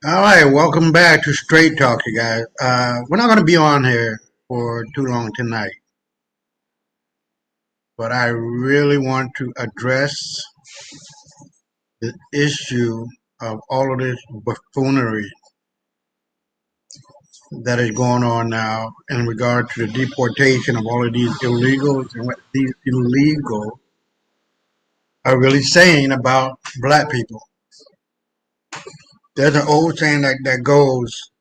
All right, welcome back to Straight Talk, you guys. We're not going to be on here for too long tonight, but I really want to address the issue of all of this buffoonery that is going on now in regard to the deportation of all of these illegals and what these illegals are really saying about black people. There's an old saying that goes,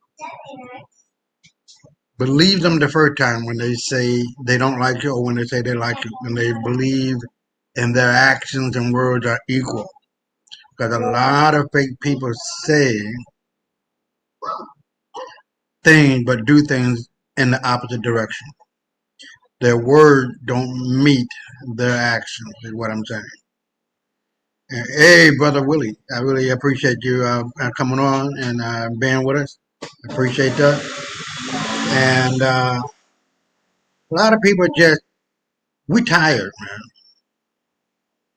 believe them the first time when they say they don't like you or when they say they like you, when they believe and their actions and words are equal. Because a lot of fake people say things but do things in the opposite direction. Their words don't meet their actions, is what I'm saying. And, hey, Brother Willie, I really appreciate you coming on and being with us. Appreciate that. And a lot of people just, we tired, man.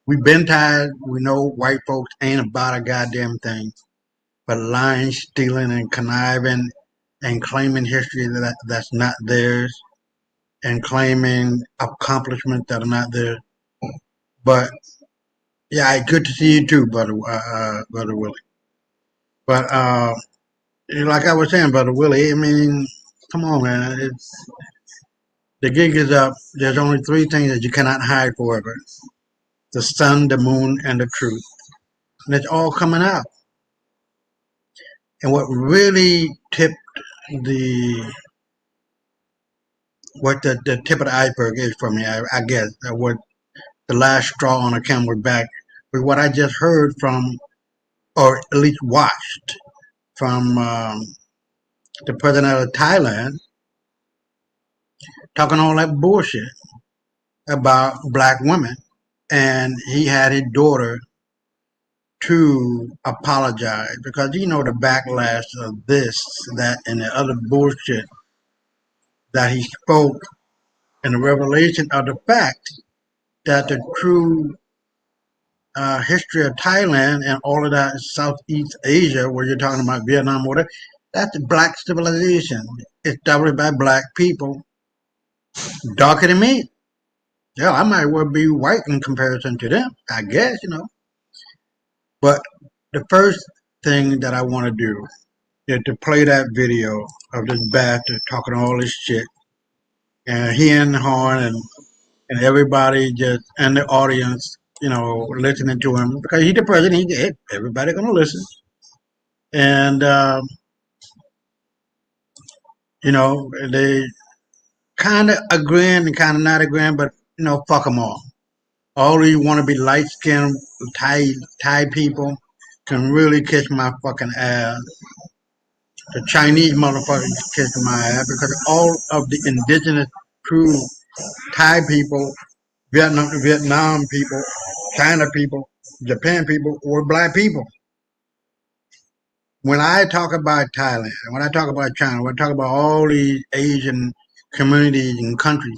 We've been tired. We know white folks ain't about a goddamn thing but lying, stealing, and conniving and claiming history that's not theirs and claiming accomplishments that are not theirs. But yeah, good to see you too, brother Willie. But like I was saying, brother Willie, I mean, come on, man. The gig is up. There's only three things that you cannot hide forever: the sun, the moon, and the truth. And it's all coming out. And what really tipped the what the tip of the iceberg is for me, I guess, what the last straw on the camel's back with what I just heard from, or at least watched from the president of Thailand talking all that bullshit about black women. And he had his daughter to apologize because you know the backlash of this, that, and the other bullshit that he spoke and the revelation of the fact that the true history of Thailand and all of that Southeast Asia, where you're talking about Vietnam, whatever, that's black civilization. It's established by black people, darker than me. Yeah, I might well be white in comparison to them, I guess, you know. But the first thing that I want to do is to play that video of this bastard talking all this shit, and he and the horn and everybody just and the audience, you know, listening to him because he's the president. Everybody gonna listen. And you know they kind of agreeing and kind of not agreeing, but you know, fuck them all. All these want to be light skinned Thai people can really kiss my fucking ass. The Chinese motherfuckers kiss my ass because all of the indigenous true Thai people, Vietnam people, China people, Japan people were black people. When I talk about Thailand, when I talk about China, when I talk about all these Asian communities and countries,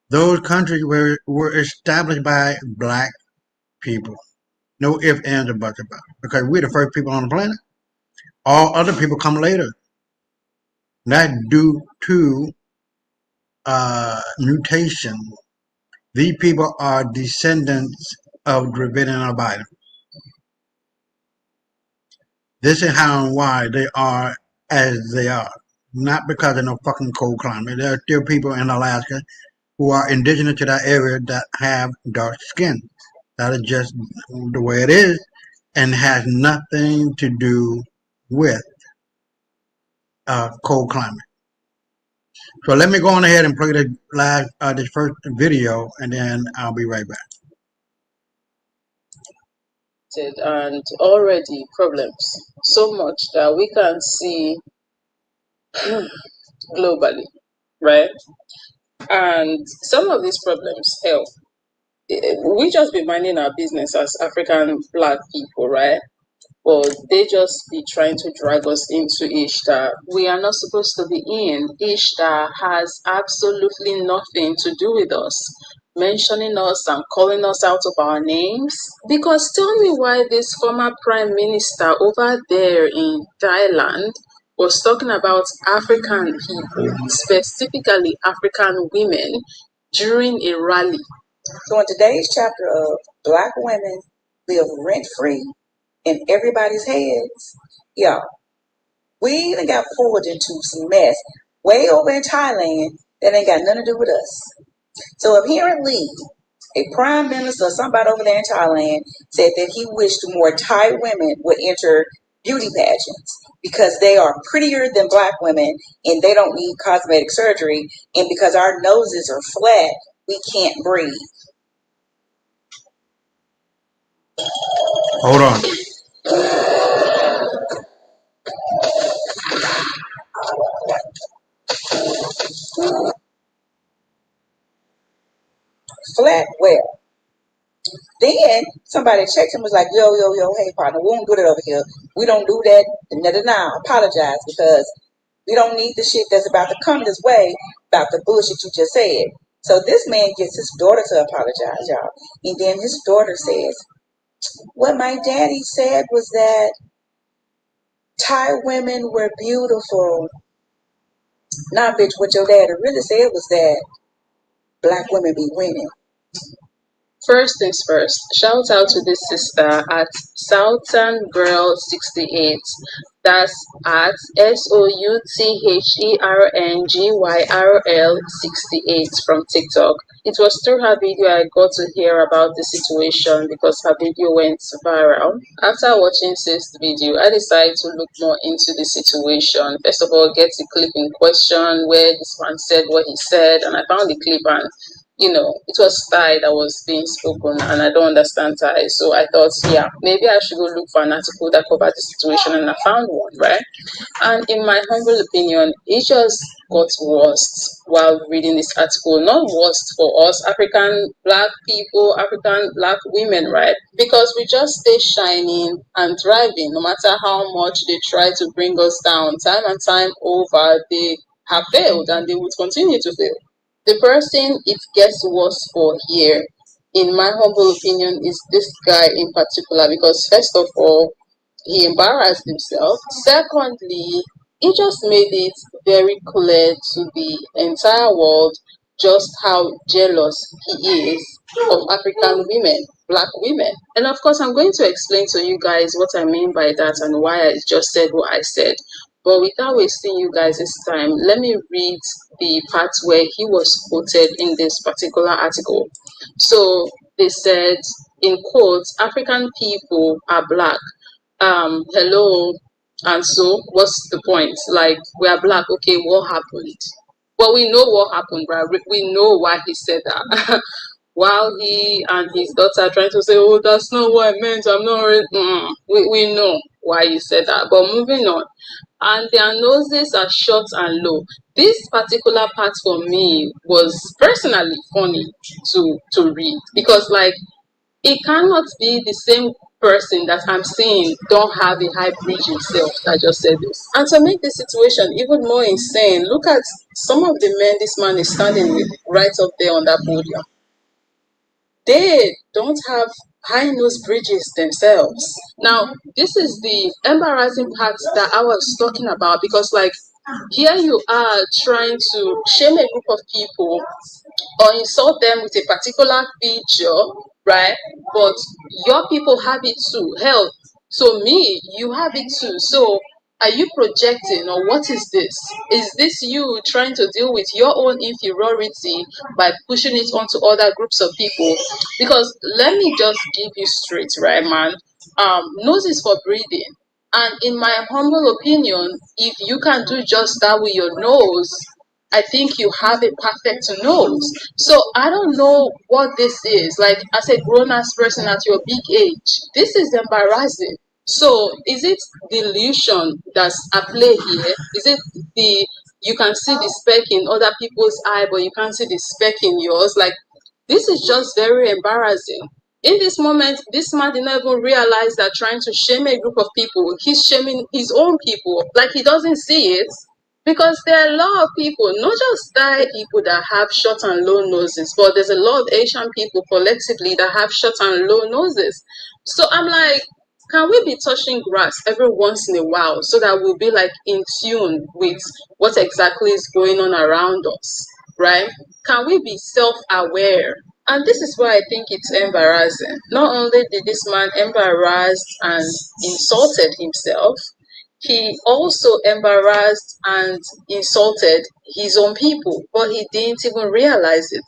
those countries were established by black people. No ifs, ands, or buts about it. Because we're the first people on the planet. All other people come later. That's due to mutation. These people are descendants of Dravidian albino. This is how and why they are as they are. Not because of no fucking cold climate. There are still people in Alaska who are indigenous to that area that have dark skin. That is just the way it is and has nothing to do with cold climate. So let me go on ahead and play this first video, and then I'll be right back. And already problems so much that we can see globally, right? And some of these problems, hell, we just be minding our business as African black people, right? But they just be trying to drag us into ish that we are not supposed to be in, ish that has absolutely nothing to do with us. mentioning us and calling us out of our names? Because tell me why this former prime minister over there in Thailand was talking about African people, specifically African women, during a rally. So in today's chapter of Black women live rent-free in everybody's heads, y'all, we done got pulled into some mess way over in Thailand that ain't got nothing to do with us. So apparently, a prime minister or somebody over there in Thailand said that he wished more Thai women would enter beauty pageants because they are prettier than black women and they don't need cosmetic surgery. And because our noses are flat, we can't breathe. Hold on. Flat, well, then somebody checked him was like, yo, hey partner, we don't do that over here. We don't do that. Nah, apologize because we don't need the shit that's about to come this way about the bullshit you just said. So this man gets his daughter to apologize, y'all. And then his daughter says, what my daddy said was that Thai women were beautiful. Nah, bitch, what your daddy really said was that black women be winning. First things first, shout out to this sister at Southern Girl 68. That's at SOUTHERNGYRL 68 from TikTok. It was through her video I got to hear about the situation because her video went viral. After watching this video, I decided to look more into the situation. First of all, get the clip in question where this man said what he said, and I found the clip and it was Thai that was being spoken, and I don't understand Thai. So I thought, yeah, maybe I should go look for an article that covered the situation, and I found one, right? And in my humble opinion, it just got worse while reading this article. Not worst for us African black people, African black women, right? Because we just stay shining and thriving, no matter how much they try to bring us down. Time and time over, they have failed, and they would continue to fail. The person it gets worse for here, in my humble opinion, is this guy in particular because, first of all, he embarrassed himself. Secondly, he just made it very clear to the entire world just how jealous he is of African women, black women. And of course, I'm going to explain to you guys what I mean by that and why I just said what I said. But without wasting you guys' time, let me read the part where he was quoted in this particular article. So they said, in quotes, African people are black. Hello. And so, what's the point? Like, we are black. Okay, what happened? Well, we know what happened, right? We know why he said that. While he and his daughter are trying to say, oh, that's not what I meant. I'm not. We know why he said that. But moving on. And their noses are short and low. This particular part for me was personally funny to read because, like, it cannot be the same person that I'm seeing don't have a high bridge himself that just said this. And to make the situation even more insane, look at some of the men this man is standing with right up there on that podium. They don't have high nose bridges themselves. Now, this is the embarrassing part that I was talking about because, like, here you are trying to shame a group of people or insult them with a particular feature, right? But your people have it too. Hell, so me, you have it too. So are you projecting or what is this? Is this you trying to deal with your own inferiority by pushing it onto other groups of people? Because let me just give you straight, right, man? Nose is for breathing. And in my humble opinion, if you can do just that with your nose, I think you have a perfect nose. So I don't know what this is. Like, as a grown ass person at your big age, this is embarrassing. So is it delusion that's at play here? Is it the you can see the speck in other people's eye, but you can't see the speck in yours? Like, this is just very embarrassing. In this moment, this man did not even realize that trying to shame a group of people, he's shaming his own people. Like, he doesn't see it Because there are a lot of people, not just Thai people that have short and low noses, but there's a lot of Asian people collectively that have short and low noses. So I'm like, can we be touching grass every once in a while so that we'll be like in tune with what exactly is going on around us, right? Can we be self-aware? And this is why I think it's embarrassing. Not only did this man embarrassed and insulted himself, he also embarrassed and insulted his own people, but he didn't even realize it.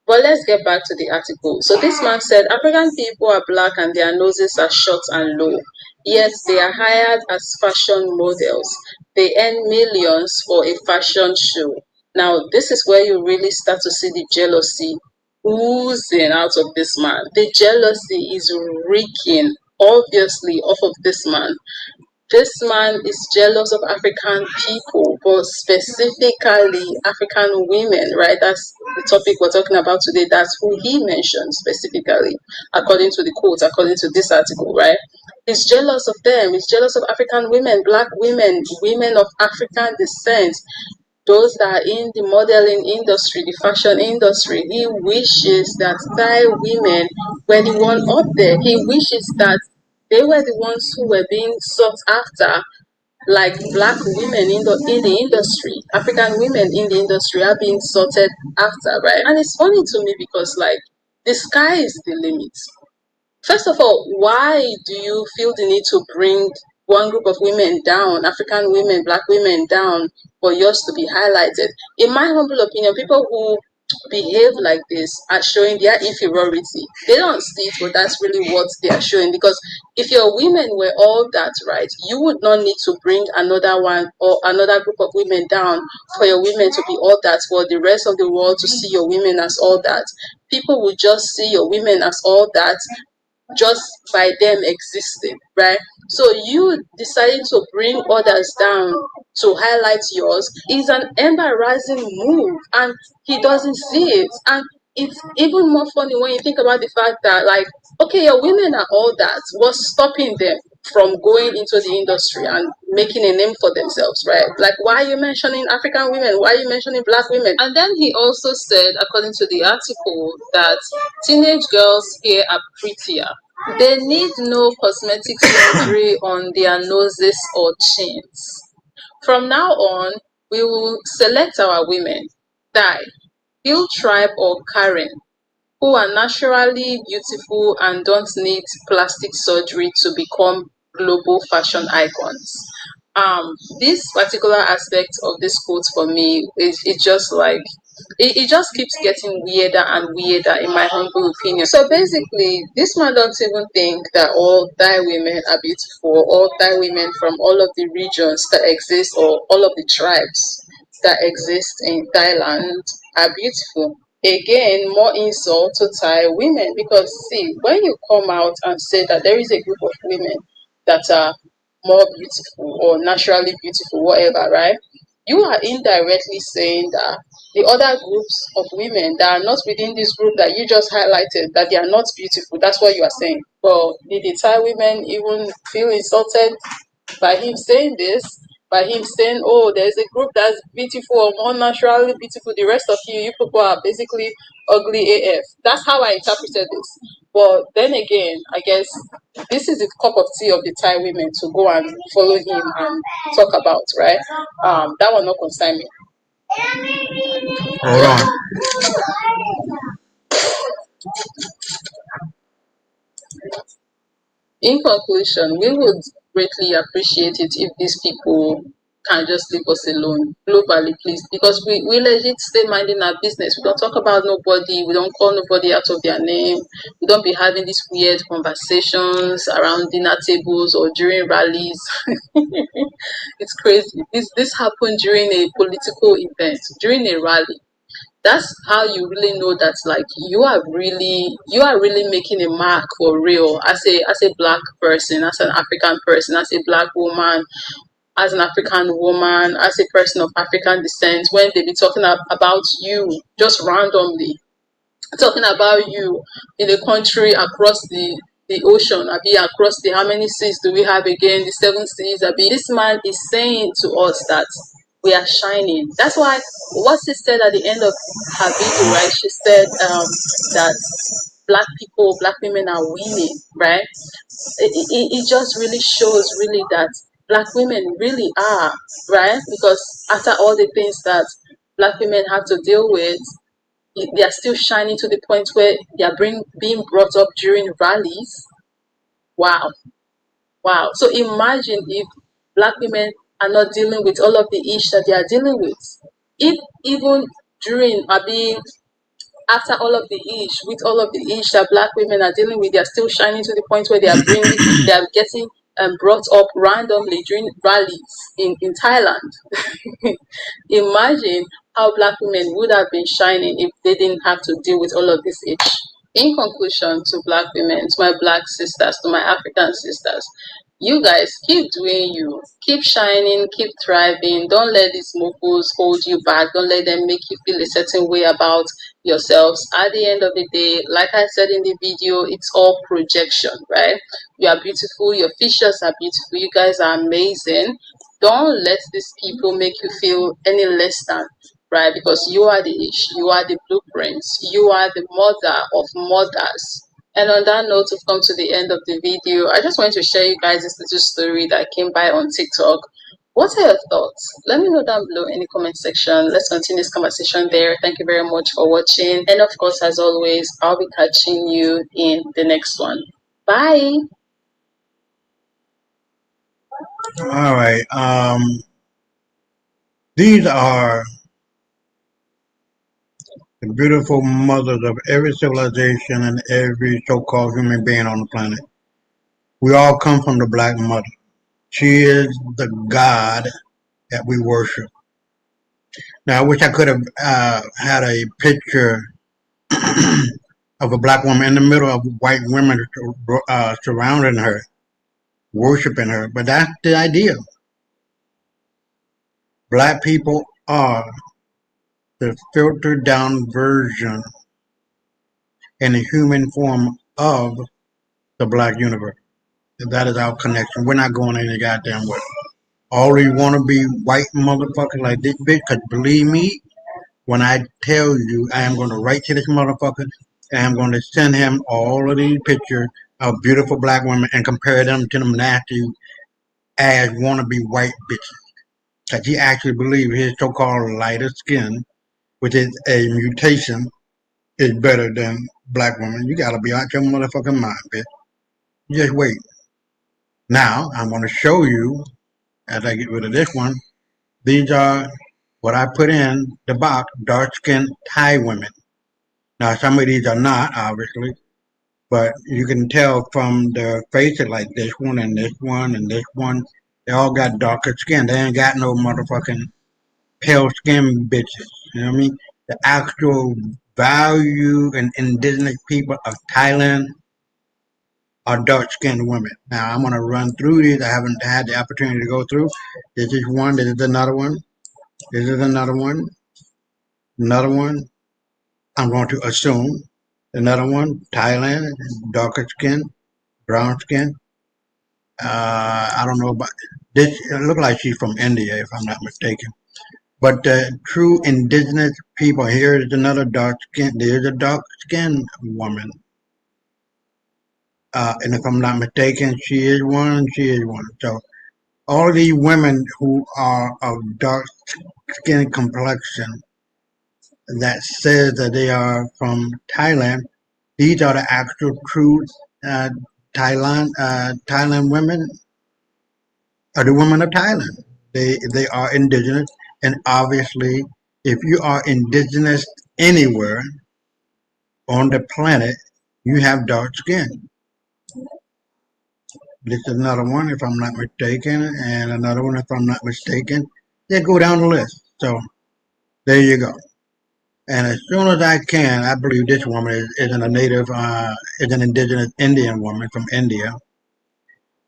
But let's get back to the article. So this man said African people are black and their noses are short and low, yet they are hired as fashion models. They earn millions for a fashion show. Now, this is where you really start to see the jealousy oozing out of this man. The jealousy is reeking, obviously, off of this man. This man is jealous of African people, but specifically African women, right? That's the topic we're talking about today. That's who he mentioned specifically, according to the quote, according to this article, right? He's jealous of them. He's jealous of African women, black women, women of African descent, those that are in the modeling industry, the fashion industry. He wishes that Thai women were the one up there. He wishes that they were the ones who were being sought after, like black women in the industry. African women in the industry are being sorted after, right? And it's funny to me because like the sky is the limit. First of all, why do you feel the need to bring one group of women down, African women, black women down, for yours to be highlighted? In my humble opinion, people who behave like this are showing their inferiority. They don't see it, but that's really what they are showing. Because if your women were all that, right, you would not need to bring another one or another group of women down for your women to be all that, for the rest of the world to see your women as all that. People would just see your women as all that just by them existing, right? So you deciding to bring others down to highlight yours is an embarrassing move, and he doesn't see it. And it's even more funny when you think about the fact that, like, okay, your women are all that. What's stopping them from going into the industry and making a name for themselves, right? Like, why are you mentioning African women? Why are you mentioning black women? And then he also said, according to the article, that teenage girls here are prettier. They need no cosmetic surgery on their noses or chins. From now on, we will select our women, Thai, Hill Tribe or Karen, who are naturally beautiful and don't need plastic surgery to become global fashion icons. This particular aspect of this quote for me is it's just like it just keeps getting weirder and weirder in my humble opinion. So basically, this man don't even think that all Thai women are beautiful, all Thai women from all of the regions that exist or all of the tribes that exist in Thailand are beautiful. Again, more insult to Thai women because see, when you come out and say that there is a group of women that are more beautiful or naturally beautiful, whatever, right? You are indirectly saying that the other groups of women that are not within this group that you just highlighted, that they are not beautiful. That's what you are saying. Well, did the Thai women even feel insulted by him saying this? By him saying, oh, there's a group that's beautiful or more naturally beautiful. The rest of you people are basically ugly AF. That's how I interpreted this. But then again, I guess this is the cup of tea of the Thai women to go and follow him and talk about, right? That will not concern me. Hold on. In conclusion, we would greatly appreciate it if these people can just leave us alone globally, please, because we legit stay minding our business. We don't talk about nobody, we don't call nobody out of their name, we don't be having these weird conversations around dinner tables or during rallies. It's crazy. This happened during a political event, during a rally. That's how you really know that like you are really making a mark for real as a black person, as an African person, as a black woman, as an African woman, as a person of African descent, when they be talking about you just randomly, talking about you in a country across the ocean, be across the how many seas do we have again? The seven seas. This man is saying to us that We are shining. That's why what she said at the end of her video, right? She said that black people, black women are winning, right? It just really shows really that black women really are, right? Because after all the things that black women had to deal with, they are still shining to the point where they are being brought up during rallies. Wow. Wow. So imagine if black women are not dealing with all of the issues that they are dealing with. If even during or being after all of the ish, with all of the ish that black women are dealing with, they are still shining to the point where they are getting brought up randomly during rallies in Thailand. Imagine how black women would have been shining if they didn't have to deal with all of this ish. In conclusion, to black women, to my black sisters, to my African sisters, you guys keep doing you, keep shining, keep thriving. Don't let these mofos hold you back. Don't let them make you feel a certain way about yourselves. At the end of the day, like I said in the video, it's all projection, right? You are beautiful, your features are beautiful, you guys are amazing. Don't let these people make you feel any less than, right? Because you are the ish, you are the blueprints, you are the mother of mothers. And on that note, we've come to the end of the video. I just wanted to share you guys this little story that came by on TikTok. What are your thoughts? Let me know down below in the comment section. Let's continue this conversation there. Thank you very much for watching. And of course, as always, I'll be catching you in the next one. Bye. All right. These are the beautiful mothers of every civilization and every so-called human being on the planet. We all come from the black mother. She is the God that we worship. Now, I wish I could have had a picture of a black woman in the middle of white women surrounding her, worshiping her, but that's the idea. Black people are the filtered down version in the human form of the black universe. That is our connection. We're not going any goddamn way. All these wannabe white motherfuckers like this bitch, because believe me, when I tell you I am going to write to this motherfucker and I'm going to send him all of these pictures of beautiful black women and compare them to them nasty ass wannabe white bitches. Because he actually believes his so-called lighter skin, which is a mutation, is better than black women. You got to be out your motherfucking mind, bitch. Just wait. Now, I'm going to show you, as I get rid of this one, these are what I put in the box, dark-skinned Thai women. Now, some of these are not, obviously, but you can tell from their faces, like this one and this one and this one, they all got darker skin. They ain't got no motherfucking pale skin bitches. You know what I mean? The actual value and indigenous people of Thailand are dark skinned women. Now, I'm going to run through these. I haven't had the opportunity to go through. This is one, this is another one, this is another one. I'm going to assume another one, Thailand, darker skin, brown skin. I don't know about this. It looks like she's from India, if I'm not mistaken. But the true indigenous people, here is another dark skin. There's a dark skinned woman. And if I'm not mistaken, she is one, she is one. So all of these women who are of dark skin complexion that says that they are from Thailand, these are the actual true uh, Thailand women, are the women of Thailand. They are indigenous, and obviously, if you are indigenous anywhere on the planet, you have dark skin. This is another one, if I'm not mistaken, and another one, if I'm not mistaken. They go down the list. So there you go. And as soon as I can, I believe this woman isn't a native, is an indigenous Indian woman from India.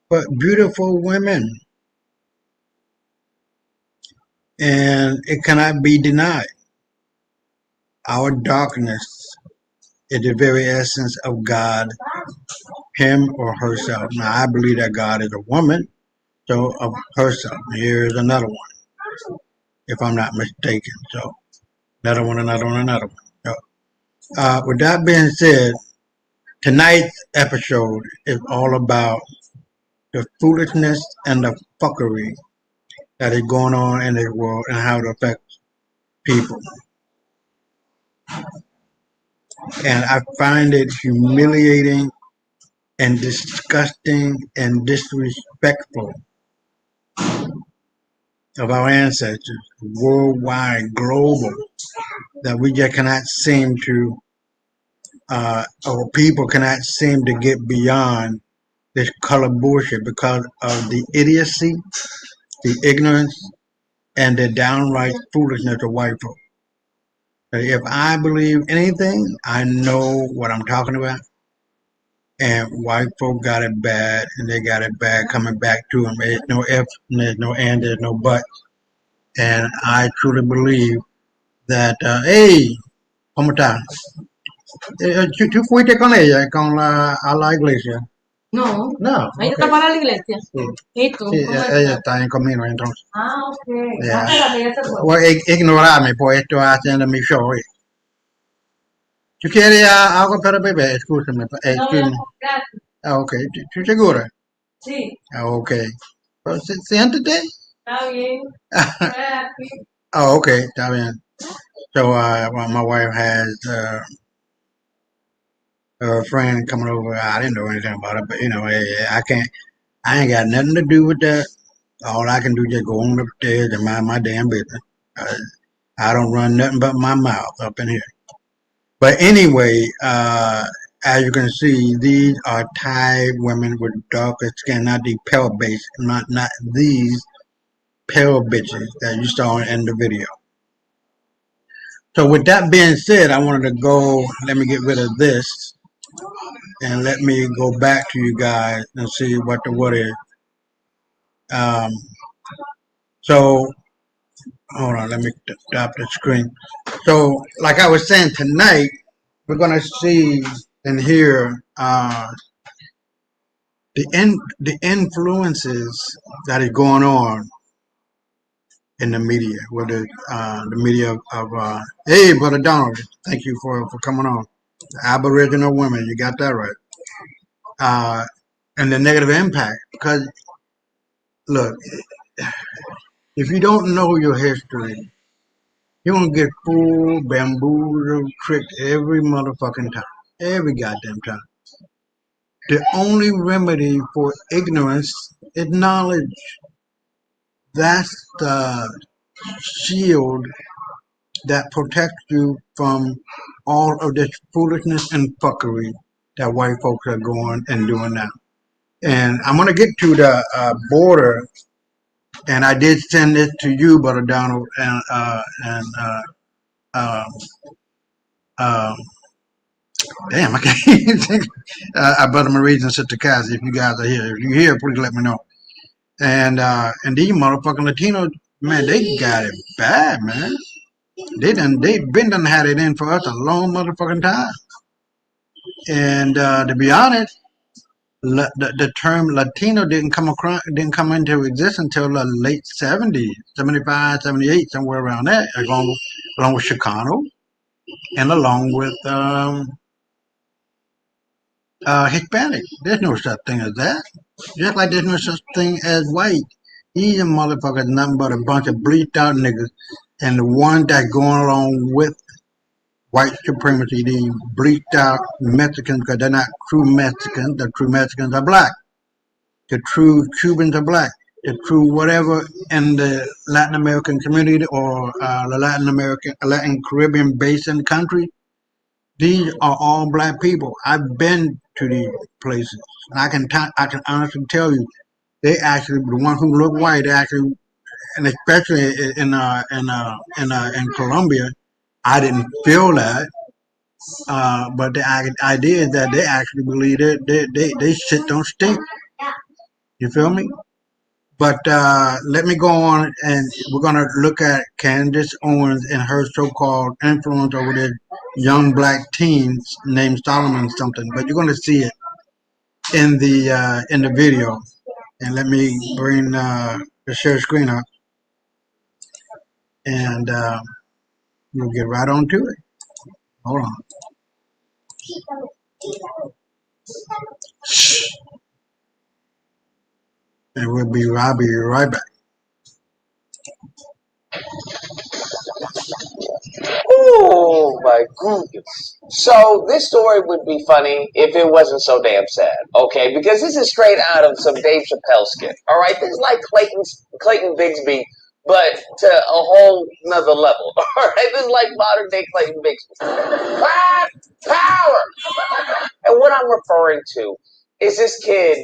But beautiful women, and it cannot be denied. Our darkness is the very essence of God, him or herself. Now, I believe that God is a woman, so of herself. Here's another one. if I'm not mistaken. So another one, another one, another one. So, with that being said, tonight's episode is all about the foolishness and the fuckery that is going on in this world and how it affects people. And I find it humiliating and disgusting and disrespectful of our ancestors, worldwide, global, that we just cannot seem to, or people cannot seem to get beyond this color bullshit because of the idiocy, the ignorance, and the downright foolishness of white folk. If I believe anything, I know what I'm talking about. And white folk got it bad, and they got it bad coming back to them. There's no if, there's no and, there's no but. And I truly believe that, hey, ¿cómo está? ¿Tú fuiste con ella, a la iglesia? No, No. ella Okay. está para la iglesia. Sí, ¿Y tú? sí, ¿Cómo ella estás? está en camino entonces. Ah, ok. Yeah. Espérate, ya se fue. Well, ignorarme, pues estoy haciendo mi show hoy. ¿Tú quieres algo para beber? Escúchame. No, Excuse me. gracias. Ah, ok. ¿Tú segura? Sí, Ah, ok. Pues, siéntate. está bien. Aquí. Oh, okay. Está bien. So, well, my wife has a friend coming over. I didn't know anything about it, but I ain't got nothing to do with that. All I can do is just go on upstairs and mind my damn business. Uh, I don't run nothing but my mouth up in here. But anyway, as you can see, these are Thai women with darker skin, not the pale base, not these pale bitches that you saw in the video. So with that being said, I wanted to go, let me get rid of this and let me go back to you guys and see what the what is. Um, so hold on, let me stop the screen. So like I was saying tonight, we're gonna see and hear the influences that is going on in the media, whether the media of hey, brother Donald, thank you for coming on. Aboriginal women, you got that right. And the negative impact. Because look, if you don't know your history, you're gonna get fooled, bamboozled, tricked every motherfucking time. Every goddamn time. The only remedy for ignorance is knowledge. That's the shield that protects you from all of this foolishness and fuckery that white folks are going and doing now. And I'm gonna get to the border, and I did send it to you, Brother Donald, uh, uh, damn, I can't even think. Brother Maurice and Sister Cassie, if you guys are here, if you're here, please let me know. And these motherfucking Latinos, man, they got it bad, man. They've been done had it in for us a long motherfucking time. And to be honest, the term Latino didn't come into existence until the late 70s, 75, 78, somewhere around there, along with Chicano and along with Hispanic. There's no such thing as that. Just like there's no such thing as white. These motherfuckers nothing but a bunch of bleached out niggas, and the one that's going along with white supremacy, these bleached out Mexicans, because they're not true Mexicans. The true Mexicans are black. The true Cubans are black. The true whatever in the Latin American community or the Latin Caribbean basin country, these are all black people. I've been to these places. And I can honestly tell you, they actually the ones who look white actually, and especially in Colombia, I didn't feel that. But the idea is that they actually believe that they shit don't stink. You feel me? But let me go on, and we're gonna look at Candace Owens and her so-called influence over the young black teens named Solomon something. But you're gonna see it in the video. And let me bring the share screen up. and we'll get right on to it. Hold on. And I'll be right back. Oh my goodness. So this story would be funny if it wasn't so damn sad, okay? Because this is straight out of some Dave Chappelle skit. All right, this is like Clayton Bigsby, but to a whole nother level. All right, this is like modern day Clayton Bigsby. Black power. And what I'm referring to is this kid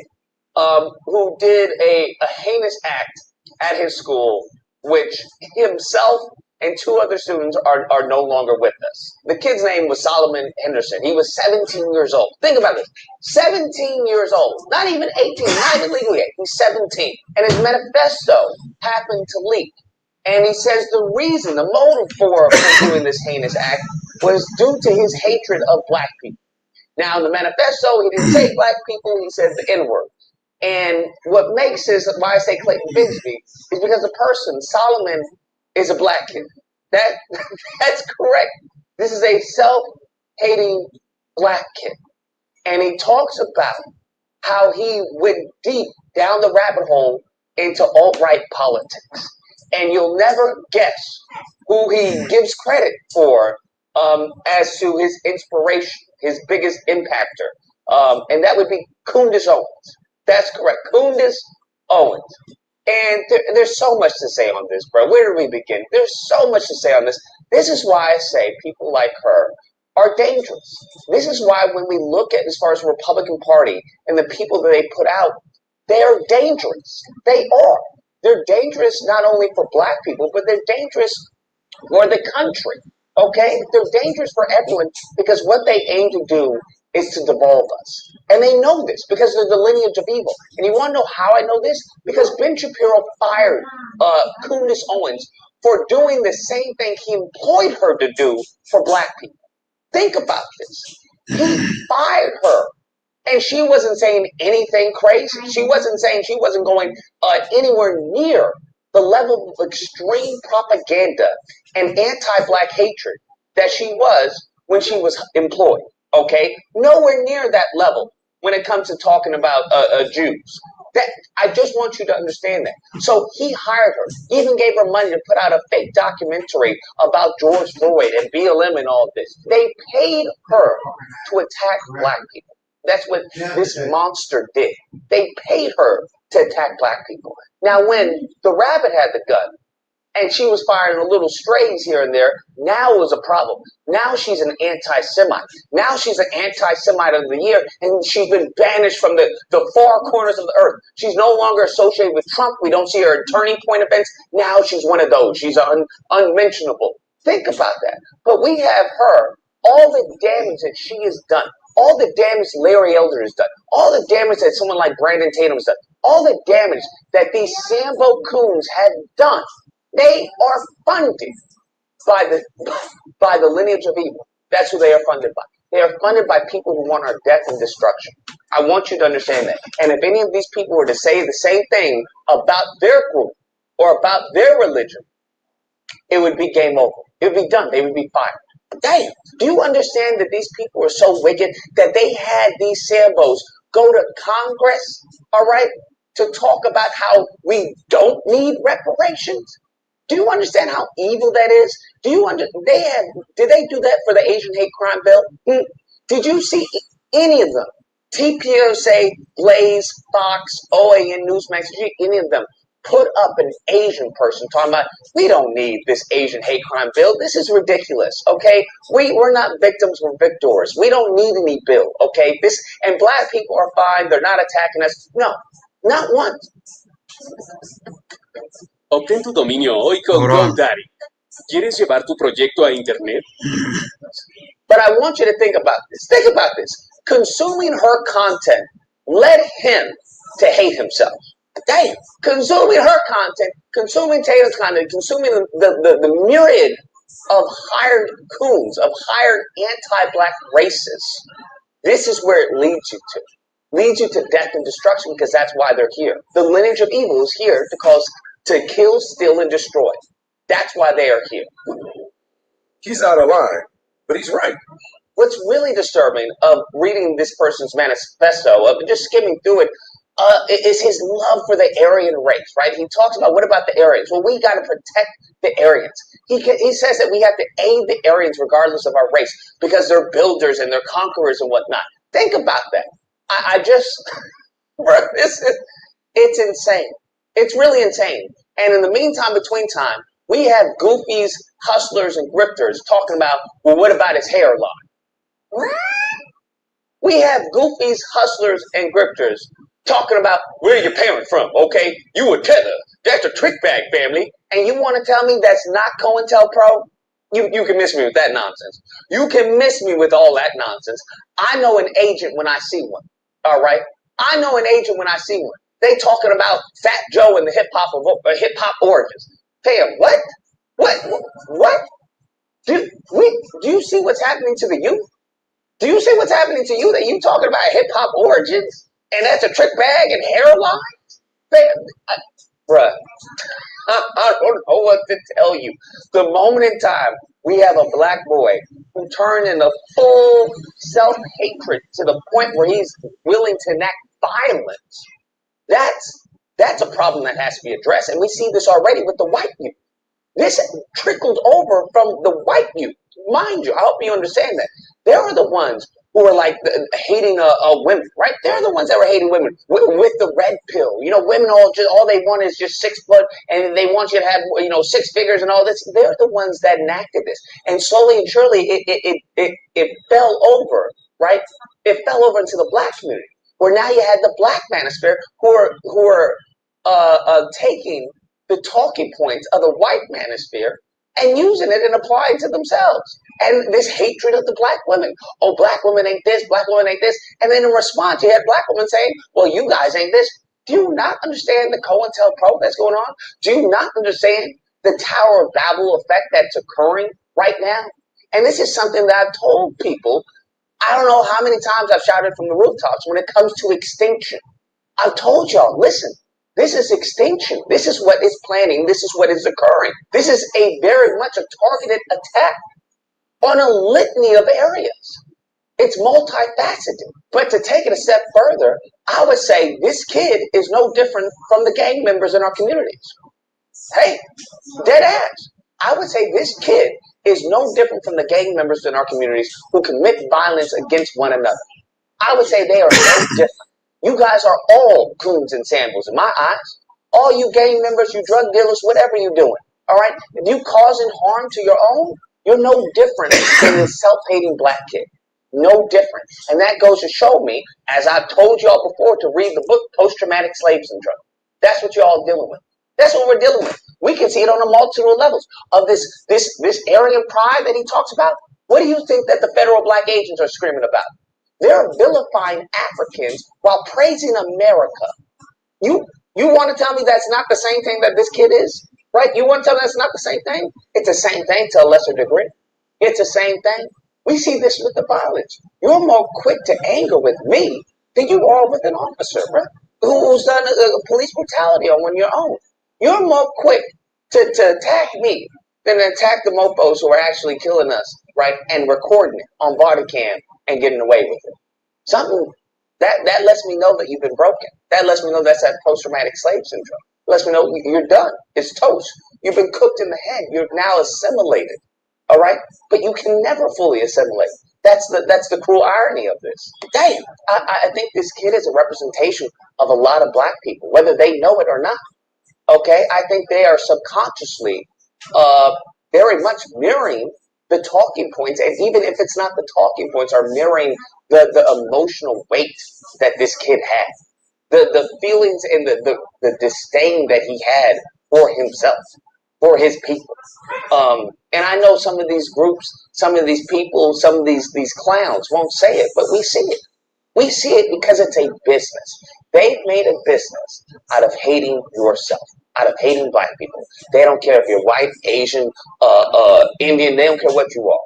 who did a heinous act at his school, which himself and two other students are no longer with us. The kid's name was Solomon Henderson. He was 17 years old. Think about this. 17 years old. Not even 18, not even legally 8. He's 17. And his manifesto happened to leak. And he says the reason, the motive for doing this heinous act was due to his hatred of black people. Now, in the manifesto, he didn't say black people, he said the N-word. And what makes this, why I say Clayton Bigsby, is because the person, Solomon, is a black kid. That's correct. This is a self-hating black kid. And he talks about how he went deep down the rabbit hole into alt-right politics. And you'll never guess who he gives credit for as to his inspiration, his biggest impactor. And that would be Kundis Owens. That's correct. Kundis Owens. And there's so much to say on this, bro. Where do we begin? There's so much to say on this. This is why I say people like her are dangerous. This is why when we look at as far as the Republican Party and the people that they put out, they are dangerous. They are. They're dangerous not only for black people, but they're dangerous for the country. Okay? They're dangerous for everyone because what they aim to do is to devolve us. And they know this because they're the lineage of evil. And you want to know how I know this? Because Ben Shapiro fired Kundis Owens for doing the same thing he employed her to do for black people. Think about this. He fired her. And she wasn't saying anything crazy. She wasn't saying, she wasn't going anywhere near the level of extreme propaganda and anti-black hatred that she was when she was employed. Okay? Nowhere near that level when it comes to talking about Jews. That I just want you to understand that. So he hired her, even gave her money to put out a fake documentary about George Floyd and BLM and all this. They paid her to attack black people. That's what this monster did. They paid her to attack black people. Now, when the rabbit had the gun, and she was firing a little strays here and there, now it was a problem. Now she's an anti-Semite. Now she's an anti-Semite of the year, and she's been banished from the far corners of the earth. She's no longer associated with Trump. We don't see her at turning point events. Now she's one of those. She's unmentionable. Think about that. But we have her, all the damage that she has done, all the damage Larry Elder has done, all the damage that someone like Brandon Tatum has done, all the damage that these Sambo coons have done, they are funded by the lineage of evil. That's who they are funded by. They are funded by people who want our death and destruction. I want you to understand that. And if any of these people were to say the same thing about their group or about their religion, it would be game over. It would be done. They would be fired. Damn. Do you understand that these people are so wicked that they had these Sambos go to Congress, all right, to talk about how we don't need reparations? Do you understand how evil that is? Did they do that for the Asian hate crime bill? Did you see any of them? TPOSA, Blaze, Fox, OAN, Newsmax, any of them put up an Asian person talking about, we don't need this Asian hate crime bill. This is ridiculous, okay? We're not victims, we're victors. We don't need any bill, okay? And black people are fine. They're not attacking us. No, not once. Obtén tu dominio hoy con GoDaddy. ¿Quieres llevar tu proyecto a internet? But I want you to think about this. Think about this. Consuming her content led him to hate himself. Damn. Consuming her content, consuming Tatum's content, consuming the myriad of hired coons, of hired anti-black racists. This is where it leads you to. Leads you to death and destruction because that's why they're here. The lineage of evil is here to kill, steal, and destroy. That's why they are here. He's out of line, but he's right. What's really disturbing of reading this person's manifesto, of just skimming through it, is his love for the Aryan race, right? He talks about, what about the Aryans? Well, we got to protect the Aryans. He says that we have to aid the Aryans regardless of our race because they're builders and they're conquerors and whatnot. Think about that. I just, bro, it's insane. It's really insane. And in the meantime, between time, we have goofies, hustlers, and grifters talking about, well, what about his hairline? We have goofies, hustlers, and grifters talking about where your parents from, okay? You a tether. That's a trick bag family. And you want to tell me that's not COINTELPRO? You can miss me with that nonsense. You can miss me with all that nonsense. I know an agent when I see one, all right? I know an agent when I see one. They talking about Fat Joe and the hip-hop origins. Fam, what? What? Do you see what's happening to the youth? Do you see what's happening to you that you talking about hip-hop origins and that's a trick bag and hairline? Bruh, I don't know what to tell you. The moment in time we have a black boy who turned into full self-hatred to the point where he's willing to enact violence, that's a problem that has to be addressed. And we see this already with the white youth. This trickled over from the white youth. Mind you, I hope you understand that. They're the ones who are like hating women, right? They're the ones that were hating women with the red pill. You know, women all they want is just 6 foot, and they want you to have 6 figures and all this. They're the ones that enacted this, and slowly and surely it fell over, right? It fell over into the black community, where now you had the black manosphere who are taking the talking points of the white manosphere and using it and applying it to themselves. And this hatred of the black women. Oh, black women ain't this, black women ain't this. And then in response, you had black women saying, well, you guys ain't this. Do you not understand the COINTELPRO that's going on? Do you not understand the Tower of Babel effect that's occurring right now? And this is something that I've told people. I don't know how many times I've shouted from the rooftops when it comes to extinction. I've told y'all, listen, this is extinction. This is what is planning. This is what is occurring. This is a very much a targeted attack on a litany of areas. It's multifaceted. But to take it a step further, I would say this kid is no different from the gang members in our communities. Hey, dead ass. I would say this kid is no different from the gang members in our communities who commit violence against one another. I would say they are no different. You guys are all coons and sandals in my eyes. All you gang members, you drug dealers, whatever you're doing. All right? If you causing harm to your own, you're no different than this self-hating black kid. No different. And that goes to show me, as I've told y'all before, to read the book Post-Traumatic Slave Syndrome. That's what y'all dealing with. That's what we're dealing with. We can see it on a multitude of levels of this Aryan pride that he talks about. What do you think that the federal black agents are screaming about? They're vilifying Africans while praising America. You want to tell me that's not the same thing that this kid is? Right? You want to tell me that's not the same thing? It's the same thing to a lesser degree. It's the same thing. We see this with the violence. You're more quick to anger with me than you are with an officer, right? Who's done a police brutality on one of your own. You're more quick to attack me than to attack the mofos who are actually killing us, right? And recording it on body cam and getting away with it. Something that lets me know that you've been broken. That lets me know that's that post-traumatic slave syndrome. It lets me know you're done. It's toast. You've been cooked in the head. You're now assimilated. All right? But you can never fully assimilate. That's the cruel irony of this. Damn. I think this kid is a representation of a lot of black people, whether they know it or not. Okay? I think they are subconsciously very much mirroring the talking points, and even if it's not the talking points, are mirroring the emotional weight that this kid had, the feelings and the disdain that he had for himself, for his people. And I know some of these groups, some of these people, some of these clowns won't say it, but we see it. We see it because it's a business. They've made a business out of hating yourself, out of hating black people. They don't care if you're white, Asian, Indian. They don't care what you are.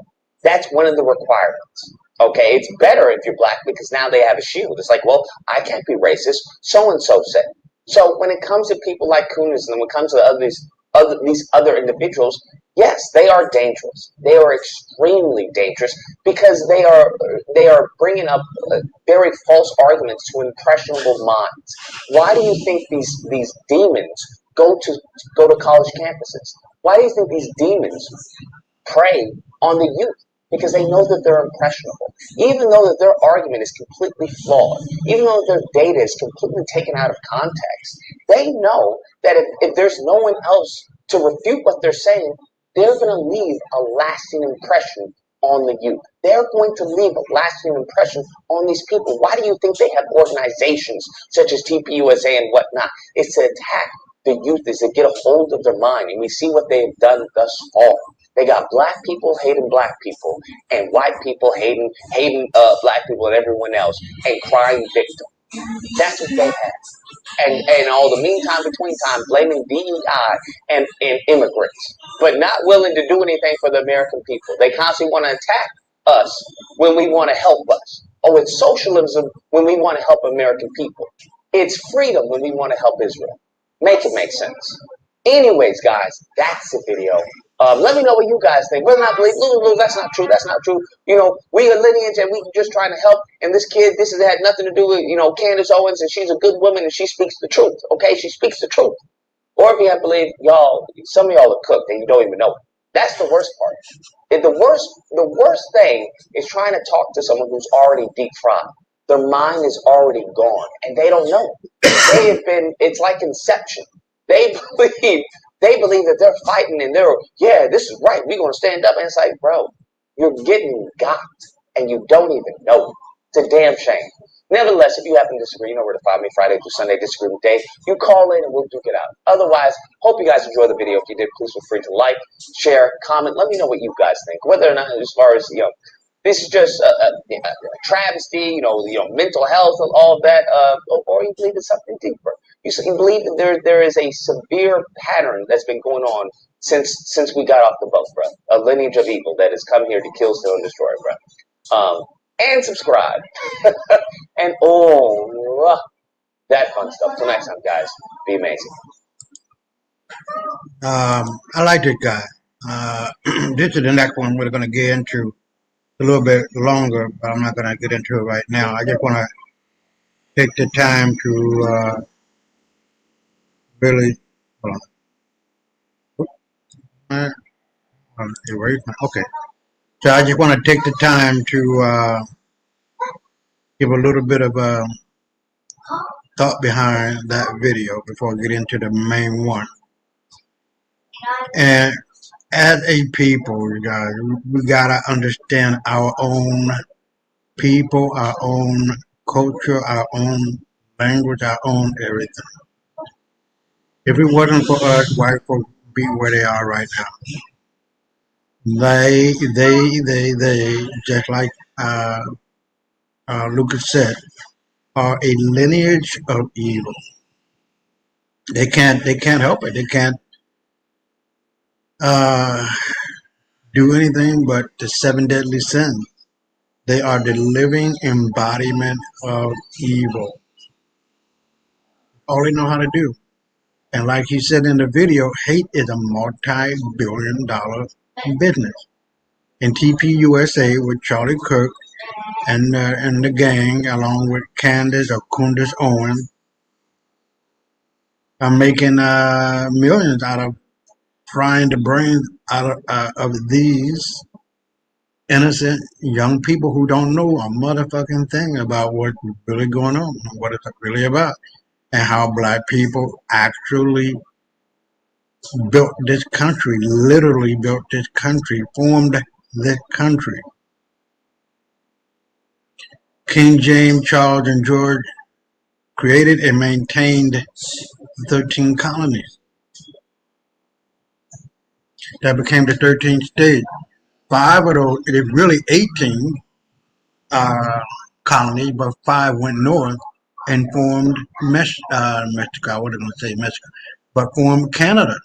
That's one of the requirements. Okay, it's better if you're black because now they have a shield. It's like, well, I can't be racist. So and so said. So when it comes to people like Kunis and when it comes to these other individuals, yes, they are dangerous. They are extremely dangerous because they are bringing up very false arguments to impressionable minds. Why do you think these demons go to college campuses? Why do you think these demons prey on the youth? Because they know that they're impressionable. Even though that their argument is completely flawed, even though their data is completely taken out of context, they know that if there's no one else to refute what they're saying, they're going to leave a lasting impression on the youth. They're going to leave a lasting impression on these people. Why do you think they have organizations such as TPUSA and whatnot? It's to attack the youth, is to get a hold of their mind. And we see what they've done thus far. They got black people hating black people and white people hating black people and everyone else and crying victim. That's what they have. And all the meantime between time blaming DEI and immigrants, but not willing to do anything for the American people. They constantly want to attack us when we want to help us. Oh, it's socialism when we want to help American people. It's freedom when we want to help Israel. Make it make sense. Anyways, guys, that's the video. Let me know what you guys think. Whether or not believe, that's not true. That's not true. You know, we are lineage and we just trying to help. And this kid, this has had nothing to do with, Candace Owens, and she's a good woman and she speaks the truth. Okay, she speaks the truth. Or if you have to believe, y'all, some of y'all are cooked and you don't even know it. That's the worst part. The worst thing is trying to talk to someone who's already deep fried. Their mind is already gone and they don't know. They have been. It's like Inception. They believe that they're fighting and this is right. We're gonna stand up. And it's like, bro, you're getting got and you don't even know it. It's a damn shame. Nevertheless, if you happen to disagree, you know where to find me Friday through Sunday, Disagreement Day. You call in and we'll duke it out. Otherwise, hope you guys enjoy the video. If you did, please feel free to like, share, comment. Let me know what you guys think. Whether or not, as far as, this is just a travesty, mental health and all of that, or you believe it's something deeper. You believe that there is a severe pattern that's been going on since we got off the boat, bro. A lineage of evil that has come here to kill, steal, and destroy, bro. And subscribe. And that fun stuff. Till next time, guys. Be amazing. I like this guy. This is the next one we're going to get into a little bit longer, but I'm not going to get into it right now. I just want to take the time to really hold on. Okay. So I just want to take the time to give a little bit of thought behind that video before I get into the main one. And as a people, you guys, we gotta understand our own people, our own culture, our own language, our own everything. If it wasn't for us, white folks would be where they are right now. They, just like Lucas said, are a lineage of evil. They can't help it. They can't do anything but the seven deadly sins. They are the living embodiment of evil. All they know how to do. And like he said in the video, hate is a multi-billion-dollar business. In TPUSA with Charlie Kirk and the gang, along with Candace or Candace Owens, are making millions out of frying the brains out of these innocent young people who don't know a motherfucking thing about what's really going on, what it's really about, and how black people actually built this country, literally built this country, formed this country. King James, Charles, and George created and maintained 13 colonies. That became the 13th state. 5 of those, it is really 18 colonies, but 5 went north and formed Mexico. I wasn't going to say Mexico, but formed Canada.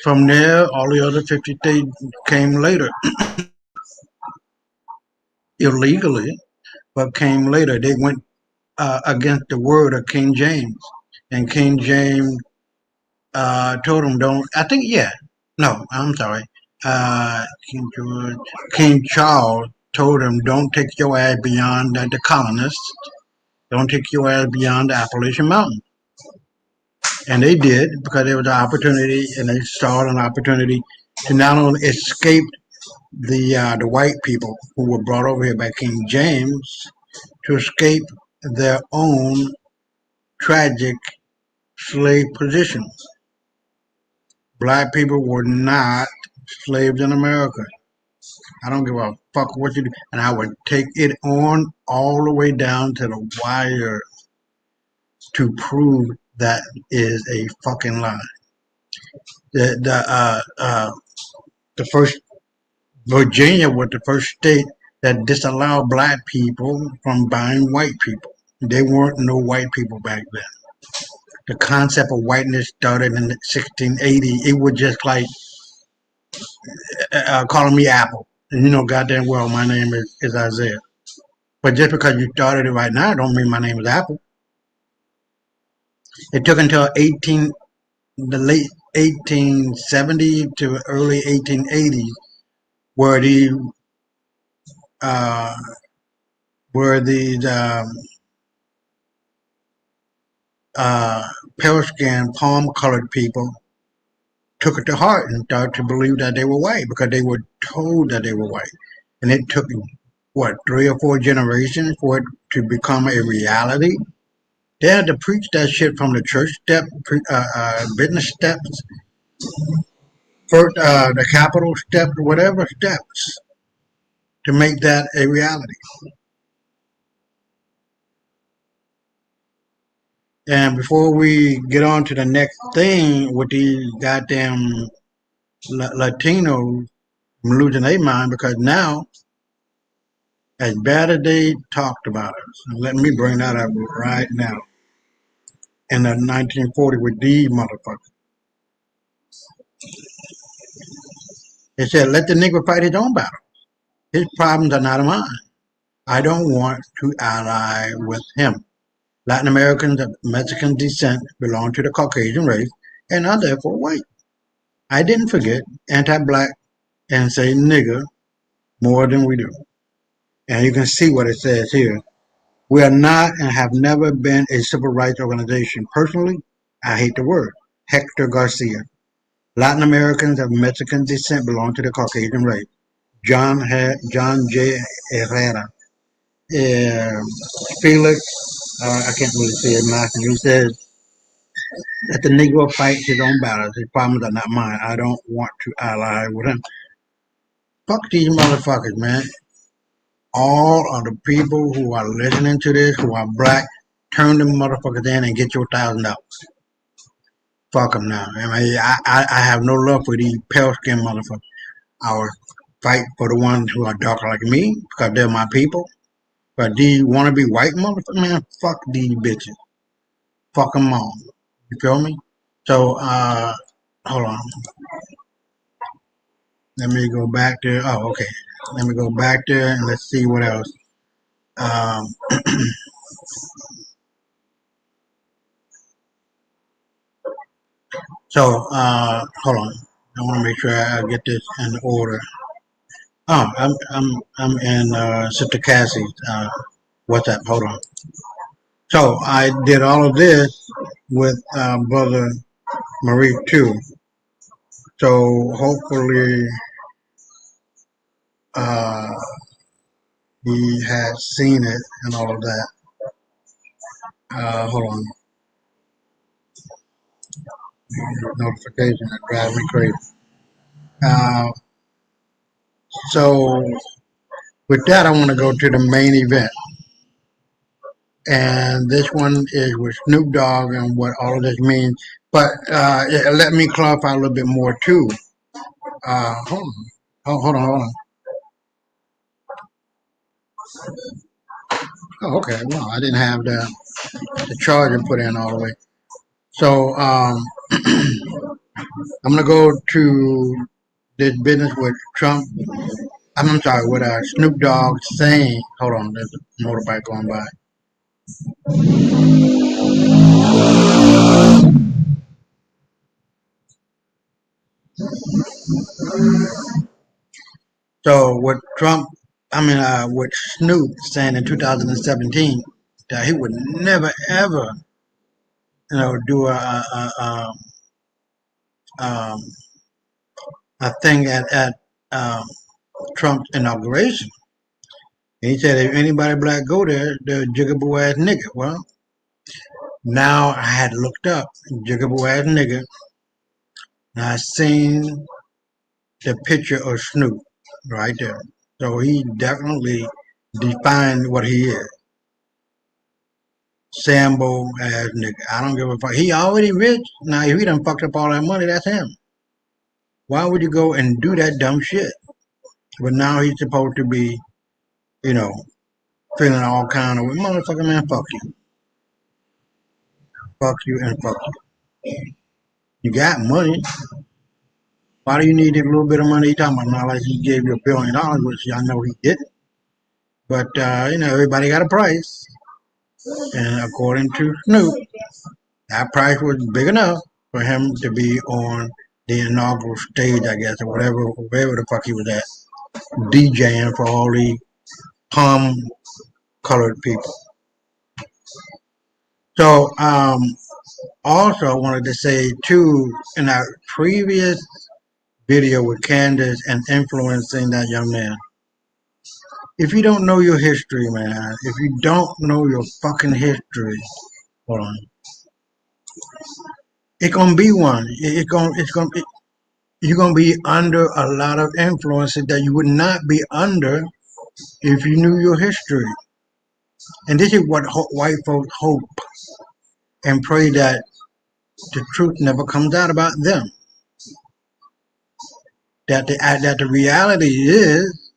From there, all the other 50 states came later, illegally, but came later. They went against the word of King James, and King James told him, "Don't." I think, yeah. No, I'm sorry. King George, King Charles told him, "Don't take your ass beyond the colonists. Don't take your ass beyond the Appalachian Mountains." And they did, because there was an opportunity, and they saw an opportunity to not only escape the white people who were brought over here by King James, to escape their own tragic slave position. Black people were not slaves in America. I don't give a fuck what you do. And I would take it on all the way down to the wire to prove that is a fucking lie. The first Virginia was the first state that disallowed black people from buying white people. There weren't no white people back then. The concept of whiteness started in 1680. It was just like calling me Apple. And you know goddamn well my name is Isaiah. But just because you started it right now don't mean my name is Apple. It took until the late 1870 to early 1880s where uh, these uh, pale skinned palm colored people took it to heart and started to believe that they were white because they were told that they were white. And it took, what, 3 or 4 generations for it to become a reality. They had to preach that shit from the church step, business steps, first, the capital step, whatever steps, to make that a reality. And before we get on to the next thing with these goddamn Latinos losing their mind, because now, as bad as they talked about us, and let me bring that up right now, in the 1940 with these motherfuckers, they said, let the nigga fight his own battle. His problems are not mine. I don't want to ally with him. Latin Americans of Mexican descent belong to the Caucasian race and are therefore white. I didn't forget anti-black and say nigger more than we do. And you can see what it says here. We are not and have never been a civil rights organization. Personally, I hate the word. Hector Garcia. Latin Americans of Mexican descent belong to the Caucasian race. John J. Herrera. Uh, Felix, I can't really say it, Matthew. He says, let the Negro fight his own battles. His problems are not mine. I don't want to ally with him. Fuck these motherfuckers, man. All of the people who are listening to this, who are black, turn them motherfuckers in and get your $1,000. Fuck them now. I mean, I have no love for these pale skinned motherfuckers. I will fight for the ones who are darker like me because they're my people. But these wannabe white motherfuckers, man, fuck these bitches. Fuck them all. You feel me? So, hold on. Let me go back there. Oh, okay. Let me go back there and let's see what else. Um, so, hold on. I want to make sure I get this in order. Oh, I'm in Sister Cassie's WhatsApp. Hold on. So I did all of this with Brother Marie too. So hopefully uh, he has seen it and all of that. Hold on. Notification that drives me crazy. Uh, so with that, I want to go to the main event. And this one is with Snoop Dogg and what all of this means. But let me clarify a little bit more too. Hold on. Hold on. Oh, okay. Well, I didn't have the charger put in all the way. So I'm gonna go to this business with Trump. I'm sorry, with Snoop Dogg saying, hold on, there's a motorbike going by. So with with Snoop saying in 2017 that he would never ever, do um, a thing at um, Trump's inauguration. And he said if anybody black go there, they're a jigaboo ass nigga. Well, now I had looked up jigaboo ass nigga, and I seen the picture of Snoop right there. So he definitely defined what he is. Sambo ass nigga. I don't give a fuck. He already rich. Now if he done fucked up all that money, that's him. Why would you go and do that dumb shit? But now he's supposed to be, you know, feeling all kind of motherfucker, man, fuck you. Fuck you and fuck you. You got money. Why do you need a little bit of money? He talking about not like he gave you $1 billion, which I know he didn't. But everybody got a price. And according to Snoop, that price was big enough for him to be on the inaugural stage, I guess, or wherever the fuck he was at, DJing for all the palm colored people. So, also I wanted to say too, in our previous video with Candace and influencing that young man, if you don't know your history, man, if you don't know your fucking history, hold on, it's gonna be one. You're gonna be under a lot of influences that you would not be under if you knew your history. And this is what white folks hope and pray that the truth never comes out about them. That the reality is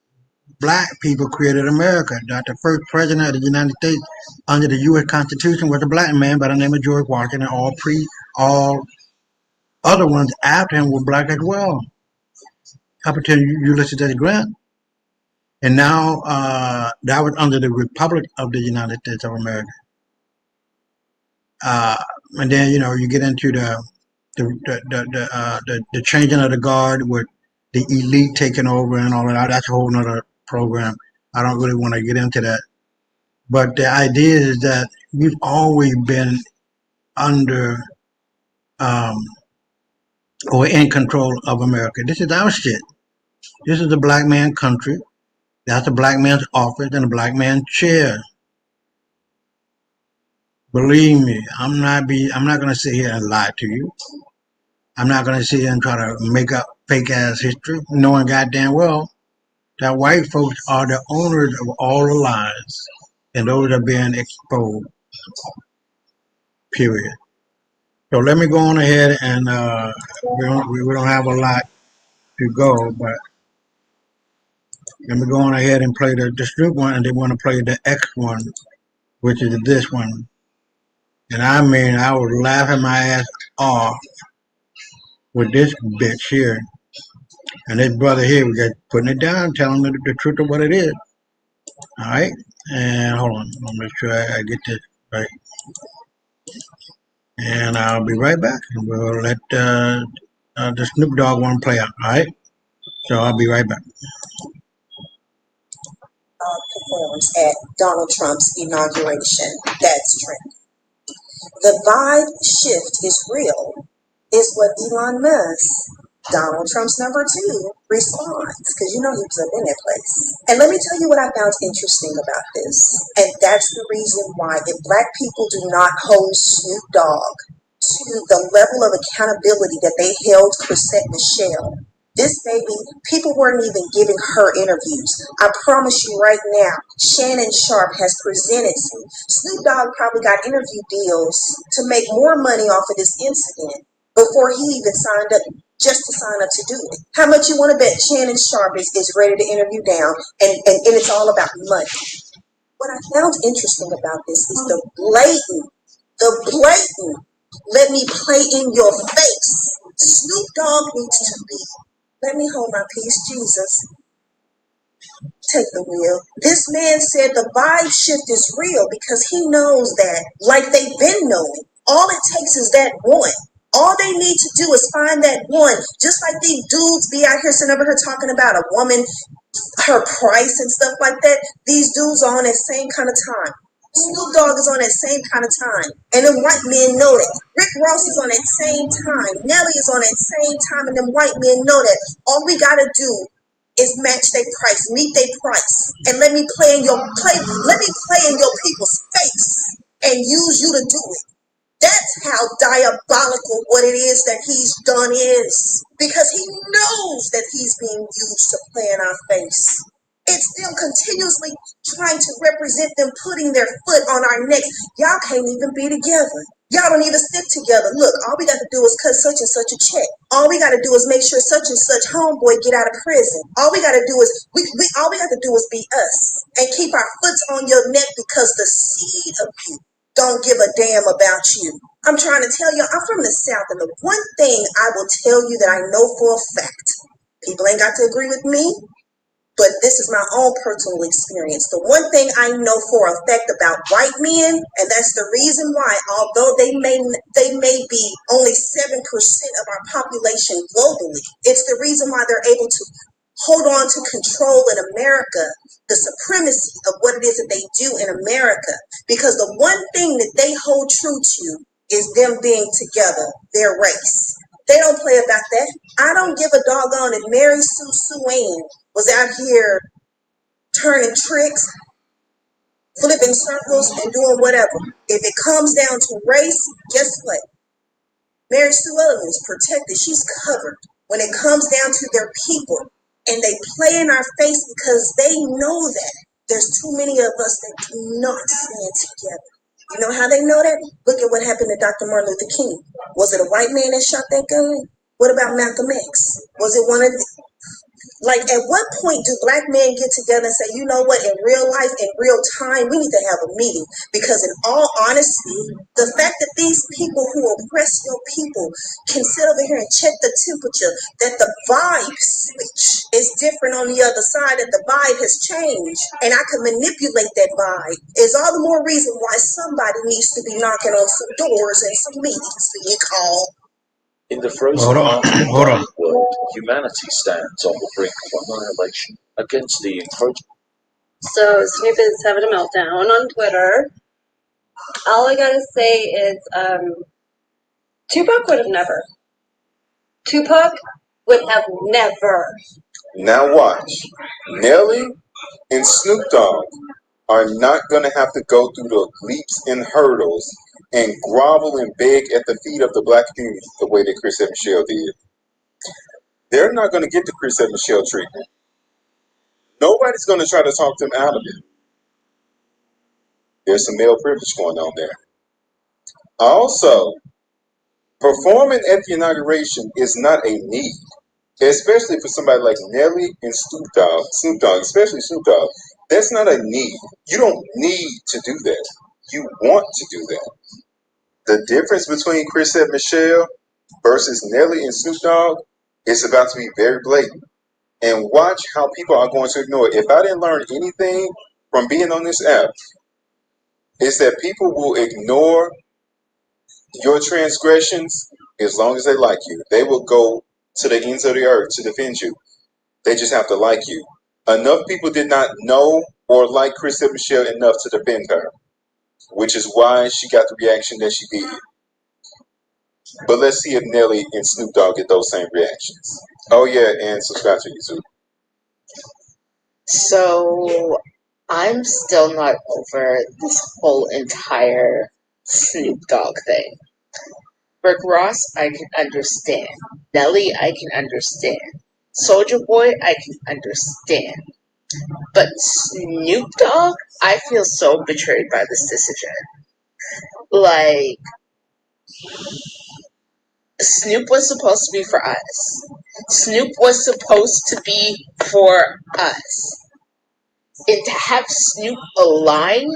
black people created America. That the first president of the United States under the U.S. Constitution was a black man by the name of George Washington. All other ones after him were black as well. Up until Ulysses S. Grant. And now that was under the Republic of the United States of America. And then you get into the changing of the guard with the elite taking over and all of that. That's a whole nother program. I don't really want to get into that. But the idea is that we've always been under or in control of America. This is our shit. This is a black man country. That's a black man's office and a black man's chair. Believe me, I'm not gonna sit here and lie to you. I'm not gonna sit here and try to make up fake ass history, knowing goddamn well that white folks are the owners of all the lies, and those are being exposed. Period. So let me go on ahead and we don't have a lot to go, but let me go on ahead and play the Snoop one, and they want to play the X one, which is this one. And I mean, I was laughing my ass off with this bitch here. And this brother here was just putting it down, telling me the truth of what it is. All right? And hold on. I'll make sure I get this right. And I'll be right back. And we'll let the Snoop Dogg one play out. All right? So I'll be right back. Performed at Donald Trump's inauguration. That's true. The vibe shift is real, is what Elon Musk, Donald Trump's number 2, responds, because he was up in that place. And let me tell you what I found interesting about this, and that's the reason why if black people do not hold Snoop Dogg to the level of accountability that they held Chrisette Michele, this baby, people weren't even giving her interviews. I promise you right now, Shannon Sharp has presented some. Snoop Dogg probably got interview deals to make more money off of this incident before he even signed up, just to sign up to do it. How much you want to bet Shannon Sharp is ready to interview down, and it's all about money. What I found interesting about this is the blatant, let me play in your face. Snoop Dogg needs to be, let me hold my peace, Jesus. take the wheel. This man said the vibe shift is real because he knows that, like they've been knowing, all it takes is that one. All they need to do is find that one. Just like these dudes be out here sitting over here talking about a woman, her price and stuff like that. These dudes are on that same kind of time. Snoop Dogg is on that same kind of time. And them white men know that. Rick Ross is on that same time. Nelly is on that same time. And them white men know that. All we got to do is match their price, meet their price. And let me play in your people's face and use you to do it. That's how diabolical what it is that he's done is. Because he knows that he's being used to play in our face. It's still continuously trying to represent them putting their foot on our necks. Y'all can't even be together. Y'all don't even stick together. Look, all we got to do is cut such and such a check. All we got to do is make sure such and such homeboy get out of prison. All we got to do is all we got to do is be us and keep our foot on your neck because the seed of you don't give a damn about you. I'm trying to tell you, I'm from the South, and the one thing I will tell you that I know for a fact, people ain't got to agree with me, but this is my own personal experience. The one thing I know for a fact about white men, and that's the reason why, although they may be only 7% of our population globally, it's the reason why they're able to hold on to control in America, the supremacy of what it is that they do in America. Because the one thing that they hold true to is them being together, their race. They don't play about that. I don't give a doggone if Mary Sue Ann was out here turning tricks, flipping circles, and doing whatever. If it comes down to race, guess what? Mary Sue Ellen is protected. She's covered when it comes down to their people. And they play in our face because they know that there's too many of us that do not stand together. You know how they know that? Look at what happened to Dr. Martin Luther King. Was it a white man that shot that gun? What about Malcolm X? Was it one of the... Like, at what point do black men get together and say, you know what, in real life, in real time, we need to have a meeting? Because in all honesty, the fact that these people who oppress your people can sit over here and check the temperature, that the vibe switch is different on the other side, that the vibe has changed, and I can manipulate that vibe, is all the more reason why somebody needs to be knocking on some doors and some meetings being called. In the frozen heart of the dying world, humanity stands on the brink of annihilation against the encroachment. So Snoop is having a meltdown on Twitter. All I gotta say is, Tupac would have never. Tupac would have never. Now watch. Nelly and Snoop Dogg are not going to have to go through the leaps and hurdles and grovel and beg at the feet of the black community the way that Chris and Michelle did. They're not going to get the Chris and Michelle treatment. Nobody's going to try to talk them out of it. There's some male privilege going on there. Also, performing at the inauguration is not a need, especially for somebody like Nelly and Snoop Dogg, especially Snoop Dogg. That's not a need. You don't need to do that. You want to do that. The difference between Chris and Michelle versus Nelly and Snoop Dogg is about to be very blatant. And watch how people are going to ignore it. If I didn't learn anything from being on this app, it's that people will ignore your transgressions as long as they like you. They will go to the ends of the earth to defend you. They just have to like you. Enough people did not know or like Chris and Michelle enough to defend her, which is why she got the reaction that she did. But let's see if Nelly and Snoop Dogg get those same reactions. Oh yeah, and subscribe to YouTube. So I'm still not over this whole entire Snoop Dogg thing. Rick Ross, I can understand. Nelly, I can understand. Soldier Boy, I can understand. But Snoop Dogg, I feel so betrayed by this decision. Like, Snoop was supposed to be for us. Snoop was supposed to be for us. And to have Snoop align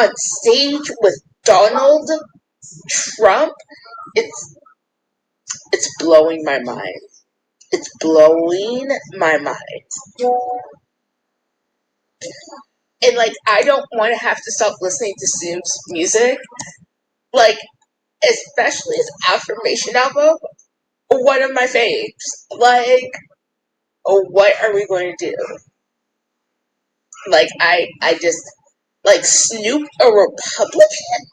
on stage with Donald Trump, it's blowing my mind. It's blowing my mind. And like, I don't want to have to stop listening to Snoop's music. Like, especially his affirmation album, one of my faves. Like, what are we going to do? Like, I just, like, Snoop a Republican?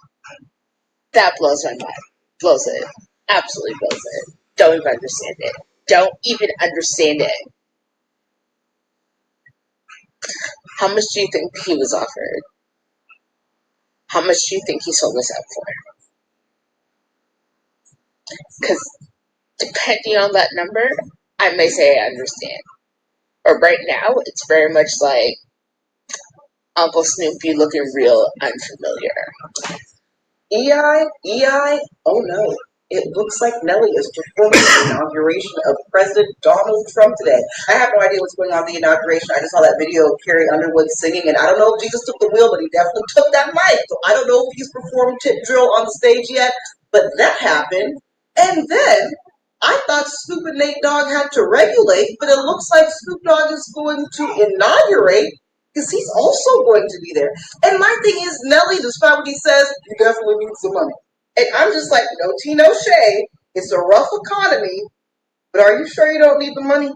That blows my mind. Blows it. Absolutely blows it. Don't even understand it. Don't even understand it. How much do you think he was offered? How much do you think he sold us out for? Because depending on that number, I may say I understand. Or right now, it's very much like Uncle Snoopy looking real unfamiliar. EI, oh no. It looks like Nelly is performing the inauguration of President Donald Trump today. I have no idea what's going on at the inauguration. I just saw that video of Carrie Underwood singing, and I don't know if Jesus took the wheel, but he definitely took that mic. So I don't know if he's performed Tip Drill on the stage yet, but that happened. And then I thought Snoop and Nate Dogg had to regulate, but it looks like Snoop Dogg is going to inaugurate because he's also going to be there. And my thing is, Nelly, despite what he says, you definitely need some money. And I'm just like, no tea, no shade. It's a rough economy, but are you sure you don't need the money?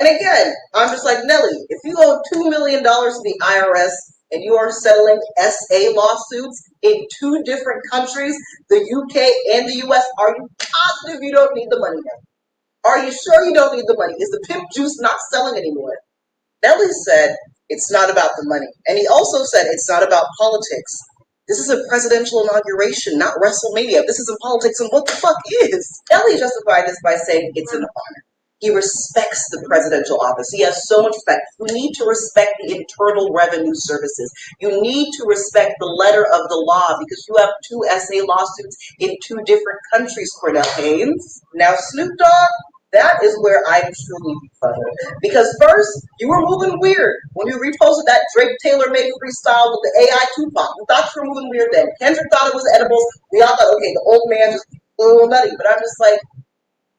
And again, I'm just like, Nelly, if you owe $2 million to the IRS and you are settling SA lawsuits in 2 different countries, the UK and the US, are you positive you don't need the money now? Are you sure you don't need the money? Is the pimp juice not selling anymore? Nelly said it's not about the money. And he also said it's not about politics. This is a presidential inauguration, not WrestleMania. This isn't politics, and what the fuck is? Nelly justified this by saying it's an honor. He respects the presidential office. He has so much respect. You need to respect the Internal Revenue Services. You need to respect the letter of the law because you have 2 SA lawsuits in 2 different countries, Cornell Haynes. Now, Snoop Dogg, that is where I'm truly befuddled. Because first, you were moving weird when you reposted that Drake Taylor made freestyle with the AI Tupac. We thought you were moving weird then. Kendrick thought it was edibles. We all thought, okay, the old man just a little nutty. But I'm just like,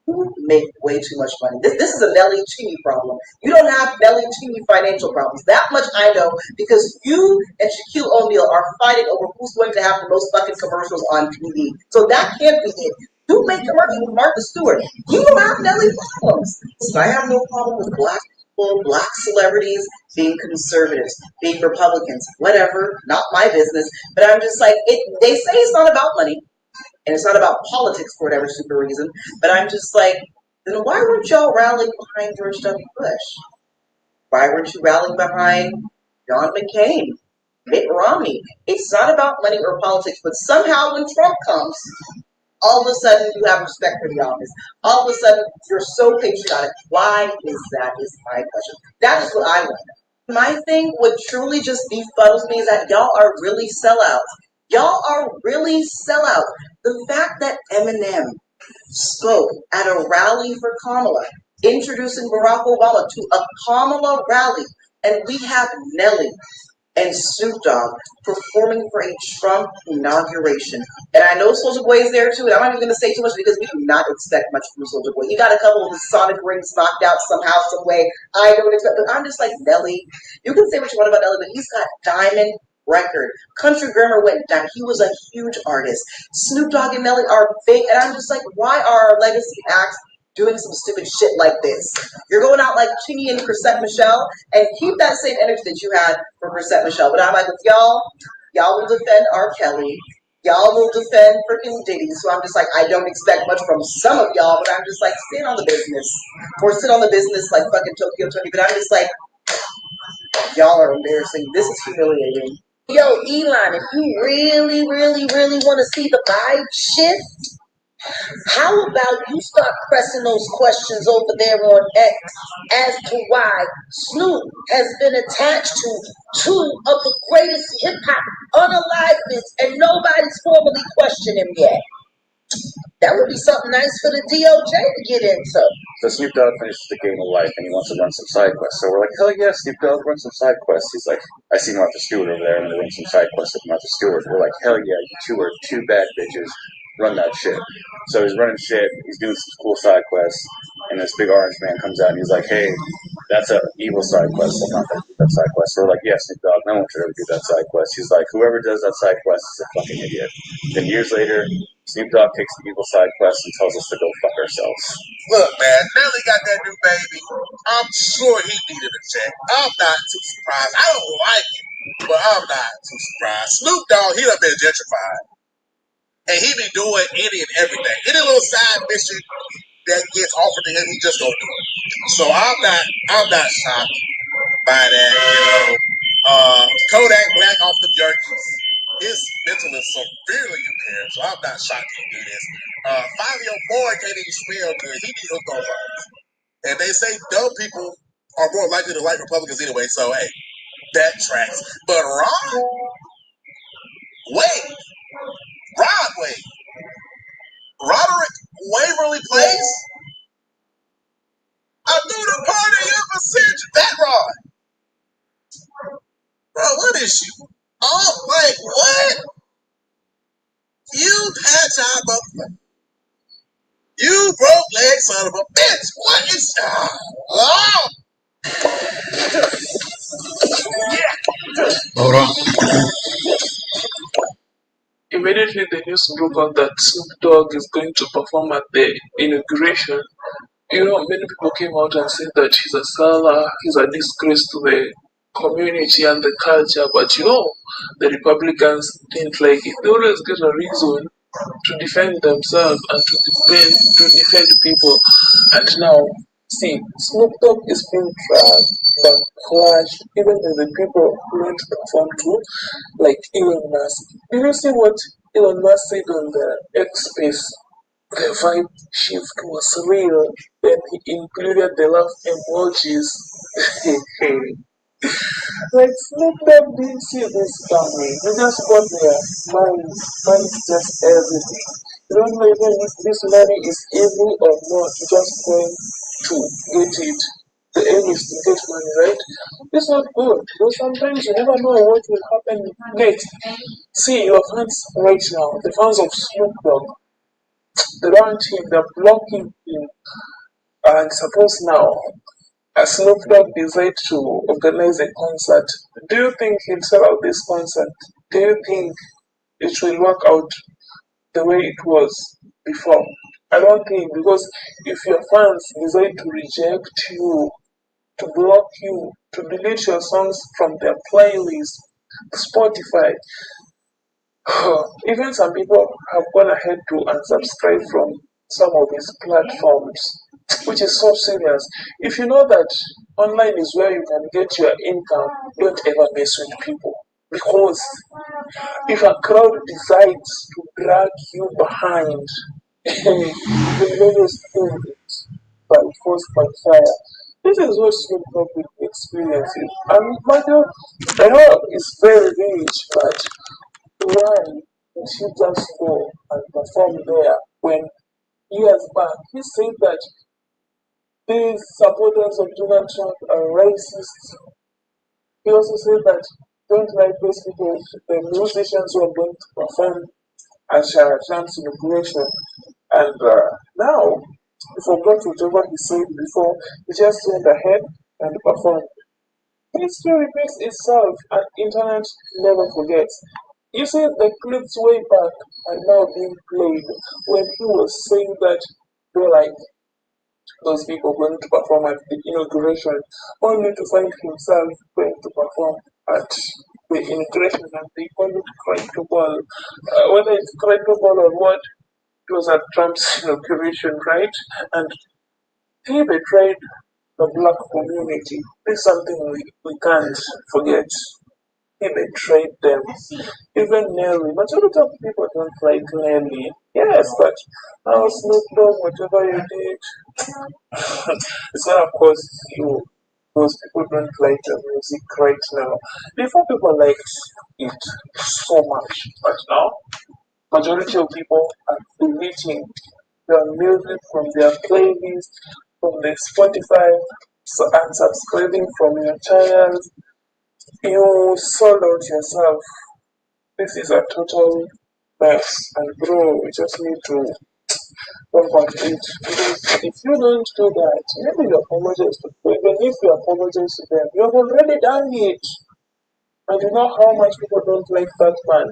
you make way too much money. This is a Nelly Chini problem. You don't have Nelly Chini financial problems. That much I know because you and Shaquille O'Neal are fighting over who's going to have the most fucking commercials on TV. So that can't be it. You make commercials with Martha Stewart. You don't have Nelly problems. So I have no problem with black people, black celebrities being conservatives, being Republicans, whatever. Not my business. But I'm just like, they say it's not about money. And it's not about politics for whatever super reason, but I'm just like, then why weren't y'all rallying behind George W. Bush? Why weren't you rallying behind John McCain, Mitt Romney? It's not about money or politics, but somehow when Trump comes, all of a sudden you have respect for the office. All of a sudden you're so patriotic. Why is that is my question. That is what I want. My thing would truly just befuddles me is that y'all are really sellouts. Y'all are really sellouts. The fact that Eminem spoke at a rally for Kamala, introducing Barack Obama to a Kamala rally, and we have Nelly and Snoop Dogg performing for a Trump inauguration. And I know Soulja Boy is there too, and I'm not even going to say too much because we do not expect much from Soulja Boy. He got a couple of his sonic rings knocked out somehow, some way. I don't expect, but I'm just like, Nelly, you can say what you want about Nelly, but he's got diamond record. Country Grammar went down. He was a huge artist. Snoop Dogg and Nelly are big, and I'm just like, why are our legacy acts doing some stupid shit like this? You're going out like Chingy and Chrisette Michelle, and keep that same energy that you had for Chrisette Michelle. But I'm like, with y'all will defend R. Kelly. Y'all will defend freaking Diddy. So I'm just like, I don't expect much from some of y'all, but I'm just like, stand on the business. Or sit on the business like fucking Tokyo Tony. But I'm just like, y'all are embarrassing. This is humiliating. Yo, Elon, if you really, really, really want to see the vibe shift, how about you start pressing those questions over there on X as to why Snoop has been attached to 2 of the greatest hip hop unaliveness and nobody's formally questioned him yet? That would be something nice for the DOJ to get into. So Snoop Dogg finishes the game of life and he wants to run some side quests. So we're like, hell yeah, Snoop Dogg, run some side quests. He's like, I see Martha Stewart over there and they're running some side quests with Martha Stewart. We're like, hell yeah, you 2 are 2 bad bitches. Run that shit. So he's running shit. He's doing some cool side quests. And this big orange man comes out and he's like, hey, that's an evil side quest. I'm not going to do that side quest. So we're like, yeah, Snoop Dogg, no one should ever do that side quest. He's like, whoever does that side quest is a fucking idiot. Then years later, Snoop Dogg takes the evil side quest and tells us to go fuck ourselves. Look, man, Nelly got that new baby. I'm sure he needed a check. I'm not too surprised. I don't like it, but I'm not too surprised. Snoop Dogg, he done been gentrified. And he be doing any and everything. Any little side mission that gets offered to him, he just don't do it. So I'm not shocked by that, Kodak Black off the Jerkies. His mental is severely impaired, so I'm not shocked he do this. 5-year-old boy can't even spell good. He be hooked on phones. And they say dumb people are more likely to like Republicans anyway, so hey, that tracks. But Rod Wade, Rod Wade, Roderick Waverly Place, I threw the party ever since that Rod. Bro, what is you? Oh, wait, what? You patch our butt. You broke leg son of a bitch. What is oh. Hold on. Immediately the news broke out that Snoop Dogg is going to perform at the inauguration. Many people came out and said that he's a seller, he's a disgrace to the community and the culture, but the Republicans didn't like it. They always get a reason to defend themselves and to defend people. And now, see, Snoop Dogg is being dragged and clashed, even with the people who went to perform to, like Elon Musk. Did you see what Elon Musk said on the X space? The vibe shift was real. Then he included the laugh emojis. Like Snoop Dogg didn't see this coming. He just got there. Money is just everything. You don't know even if this money is evil or not. You're just going to get it. The aim is to get money, right? It's not good. Because sometimes you never know what will happen next. See your fans right now, the fans of Snoop Dogg, they want him, they're blocking him. And suppose now Snoop Dogg decided to organize a concert. Do you think he'll sell out this concert? Do you think it will work out the way it was before? I don't think, because if your fans decide to reject you, to block you, to delete your songs from their playlist, Spotify, even some people have gone ahead to unsubscribe from some of these platforms, which is so serious. If you know that online is where you can get your income, don't ever mess with people. Because if a crowd decides to drag you behind, you will always feel it by force, by fire. This is what Snoop Dogg will be experiencing. And Michael, I know it's very rich, but why did he just go and perform there when years back he said that these supporters of Donald Trump are racist? He also said that don't like those people, the musicians who are going to perform at Trump's inauguration. And now, he forgot whatever he said before. He just went ahead and performed. History repeats itself and internet never forgets. You see, the clips way back are now being played when he was saying that they're like those people going to perform at the inauguration, only to find himself going to perform at the inauguration and they call it crypto ball. Whether it's crypto ball or what, it was at Trump's inauguration, right? And he betrayed the black community. This is something we can't forget. He betrayed them. Even Nelly. Majority of people don't like Nelly. Yes, but now Snoop Dogg, whatever you did, it's gonna cost you. Because people don't like the music right now. Before people liked it so much, but now majority of people are deleting their music from their playlist, from their Spotify, and subscribing from your child. You sold out yourself. This is a total mess. And bro, we just need to about it. Because if you don't do that, maybe you apologize to people. Even if you apologize to them, you have already done it. And you know how much people don't like that man.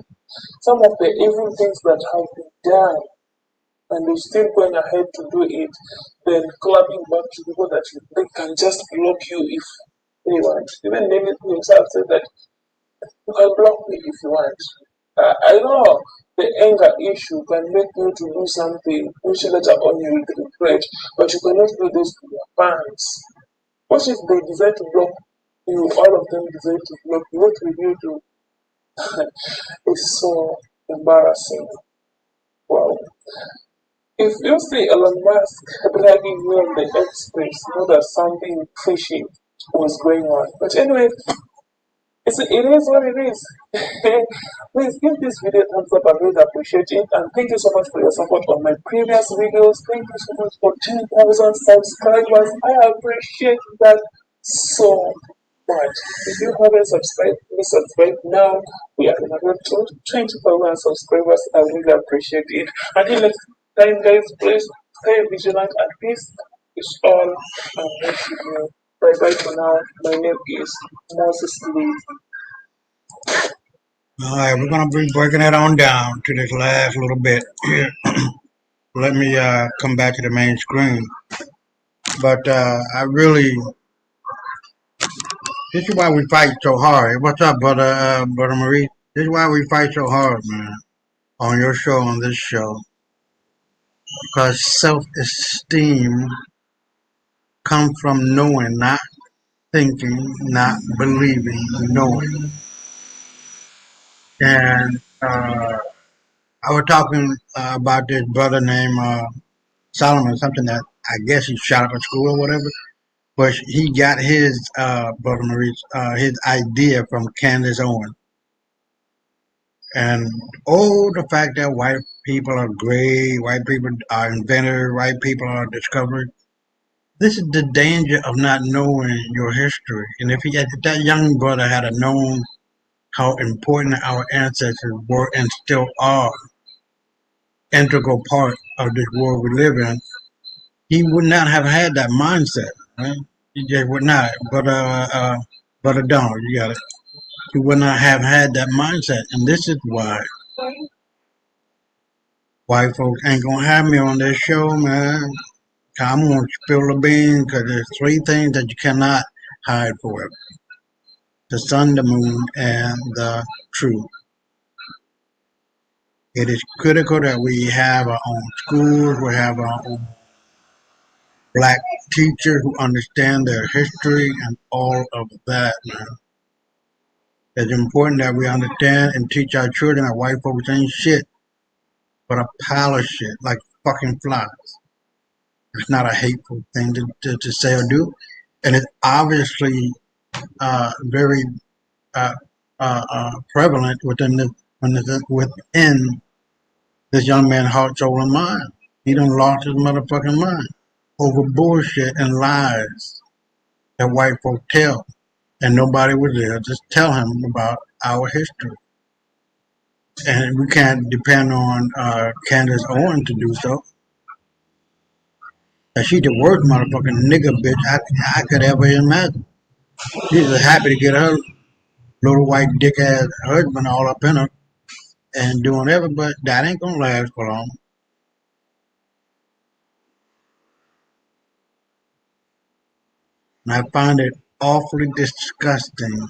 Some of the evil things that have been done, and you're still going ahead to do it, then clapping back to people that they can just block you if they want. Even Name himself said that you can block me if you want. I know the anger issue can make you to do something which later on you will regret, but you cannot do this to your fans. What if they decide to block you, all of them decide to block you, what will you do? It's so embarrassing. Wow. If you see Elon Musk dragging you on the express, you know that something fishy was going on. But anyway, it is what it is. Please give this video a thumbs up. I really appreciate it. And thank you so much for your support on my previous videos. Thank you so much for 10,000 subscribers. I appreciate that so much. If you haven't subscribed, please subscribe now. We are in a road to 20,000 subscribers. I really appreciate it. Until next time, guys, please stay vigilant and peace is all I'm wishing you. Bye bye for now. My name is Moses Lee. All right, we're gonna be breaking it on down to this last little bit here. Let me come back to the main screen. But I really, this is why we fight so hard. What's up, brother Marie? This is why we fight so hard, man, on your show, on this show, because self-esteem comes from knowing, not thinking, not believing, knowing. And I was talking about this brother named Solomon, something that I guess he shot up at school or whatever. But he got his brother Maurice his idea from Candace Owen. And the fact that white people are great, white people are inventors, white people are discovered. This is the danger of not knowing your history. And if that young brother had known how important our ancestors were and still are, integral part of this world we live in, he would not have had that mindset. Right? He just would not. But Donald, you got it. He would not have had that mindset, and this is why white folks ain't gonna have me on this show, man. I'm gonna spill the beans because there's three things that you cannot hide forever: the sun, the moon, and the truth. It is critical that we have our own schools, we have our own black teachers who understand their history and all of that, man. It's important that we understand and teach our children that white folks ain't shit but a pile of shit, like fucking flies. It's not a hateful thing to say or do, and it's obviously very prevalent within this young man's heart, soul, and mind. He done lost his motherfucking mind over bullshit and lies that white folk tell, and nobody was there to tell him about our history. And we can't depend on Candace Owen to do so. And she's the worst motherfucking nigga bitch I could ever imagine. She's just happy to get her little white dick ass husband all up in her and doing whatever, but that ain't gonna last for long. And I find it awfully disgusting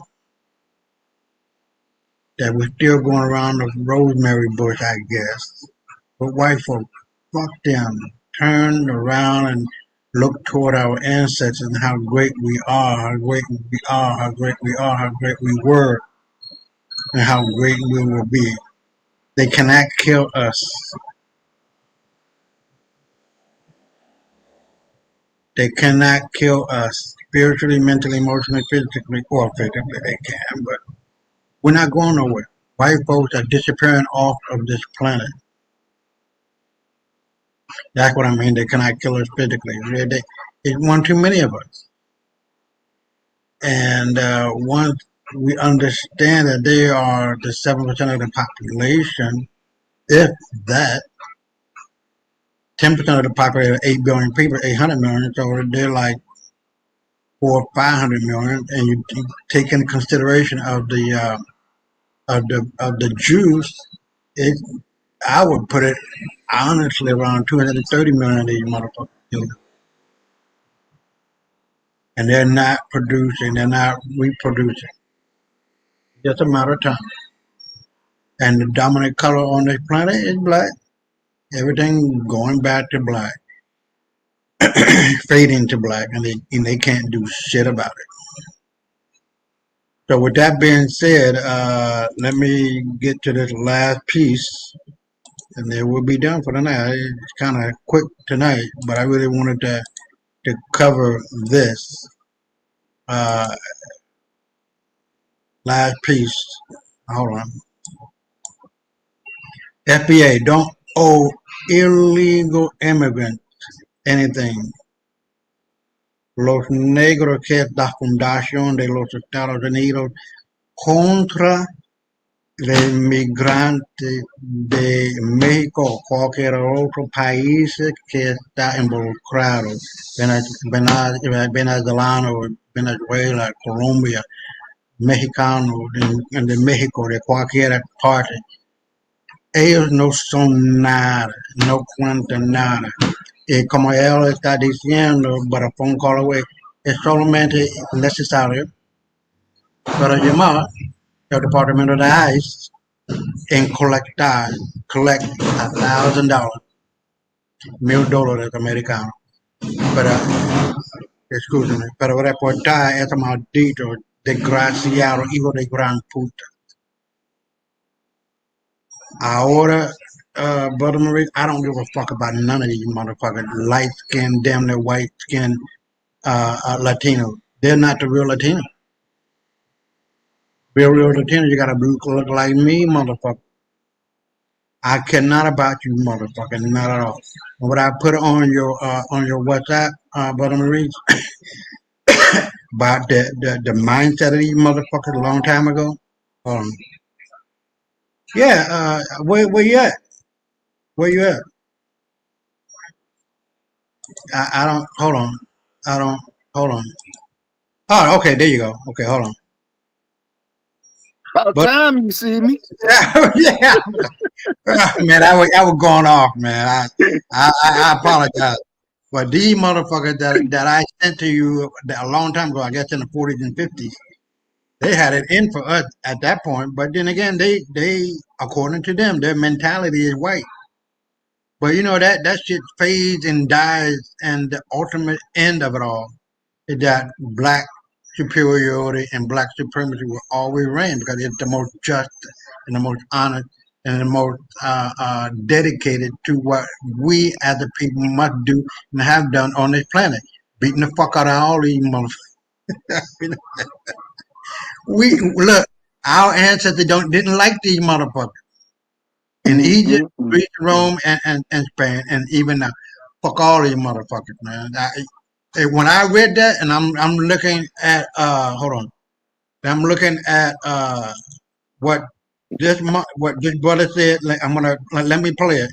that we're still going around the rosemary bush, I guess. But white folks, fuck them. Turn around and look toward our ancestors and how great we are, how great we are, how great we are, how great we were, and how great we will be. They cannot kill us. They cannot kill us spiritually, mentally, emotionally, physically, or physically they can, but we're not going nowhere. White folks are disappearing off of this planet. That's what I mean. They cannot kill us physically. It's one too many of us. And once we understand that they are the 7% of the population, if that, 10% of the population, 8 billion people, 800 million. So they're like 400 or 500 million, and you take into consideration of the Jews, it I would put it honestly around 230 million of these motherfuckers, and they're not producing, they're not reproducing. Just a matter of time. And the dominant color on this planet is black. Everything going back to black, fading to black, and they can't do shit about it. So with that being said, let me get to this last piece, and then we'll be done for the night. It's kind of quick tonight, but I really wanted to cover this uh, last piece. Hold on. FBA don't owe illegal immigrants anything. Los negros que es la fundación de los Estados Unidos contra los migrantes de México o cualquier otro país que está involucrado, venezolano, Venezuela, Colombia, mexicano, de México, de cualquier parte. Ellos no son nada, no cuentan nada. Y como él está diciendo, para phone call away, es solamente necesario para llamar al departamento de ICE en collect $1,000, $1,000 americanos, para, para reportar ese maldito desgraciado hijo de gran puta. Ahora, Brother Marie, I don't give a fuck about none of these motherfuckers, light skinned, damn near white skinned Latino. They're not the real Latino. Real Latino, you gotta look like me, motherfucker. I care not about you, motherfucker, not at all. What I put on your WhatsApp, Brother Marie, about the mindset of these motherfuckers a long time ago. Yeah, where you at? Where you at? I don't, hold on. I don't, hold on. Oh, okay, there you go. Okay, hold on. About time you see me. Yeah, man, I was going off, man. I apologize. But these motherfuckers that I sent to you a long time ago, I guess in the 40s and 50s, they had it in for us at that point. But then again, they according to them, their mentality is white. But you know that shit fades and dies, and the ultimate end of it all is that black superiority and black supremacy will always reign because it's the most just and the most honest and the most dedicated to what we as a people must do and have done on this planet. Beating the fuck out of all these motherfuckers. We look, our ancestors didn't like these motherfuckers. In Egypt, Greece, Rome, and Spain, and even now, fuck all these motherfuckers, man. When I read that, and I'm looking at hold on, I'm looking at what this brother said. Like, I'm gonna let me play it.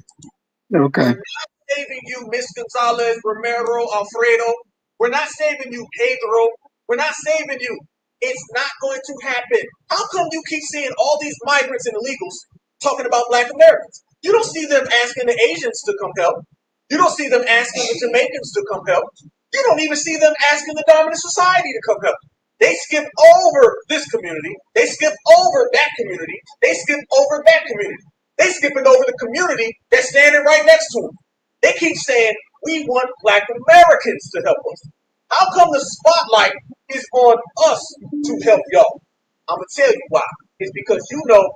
Okay. We're not saving you, Miss Gonzalez, Romero, Alfredo. We're not saving you, Pedro. We're not saving you. It's not going to happen. How come you keep seeing all these migrants and illegals talking about Black Americans? You don't see them asking the Asians to come help. You don't see them asking the Jamaicans to come help. You don't even see them asking the dominant society to come help. They skip over this community. They skip over that community. They skip over that community. They skipping over the community that's standing right next to them. They keep saying, we want Black Americans to help us. How come the spotlight is on us to help y'all? I'm going to tell you why. It's because you know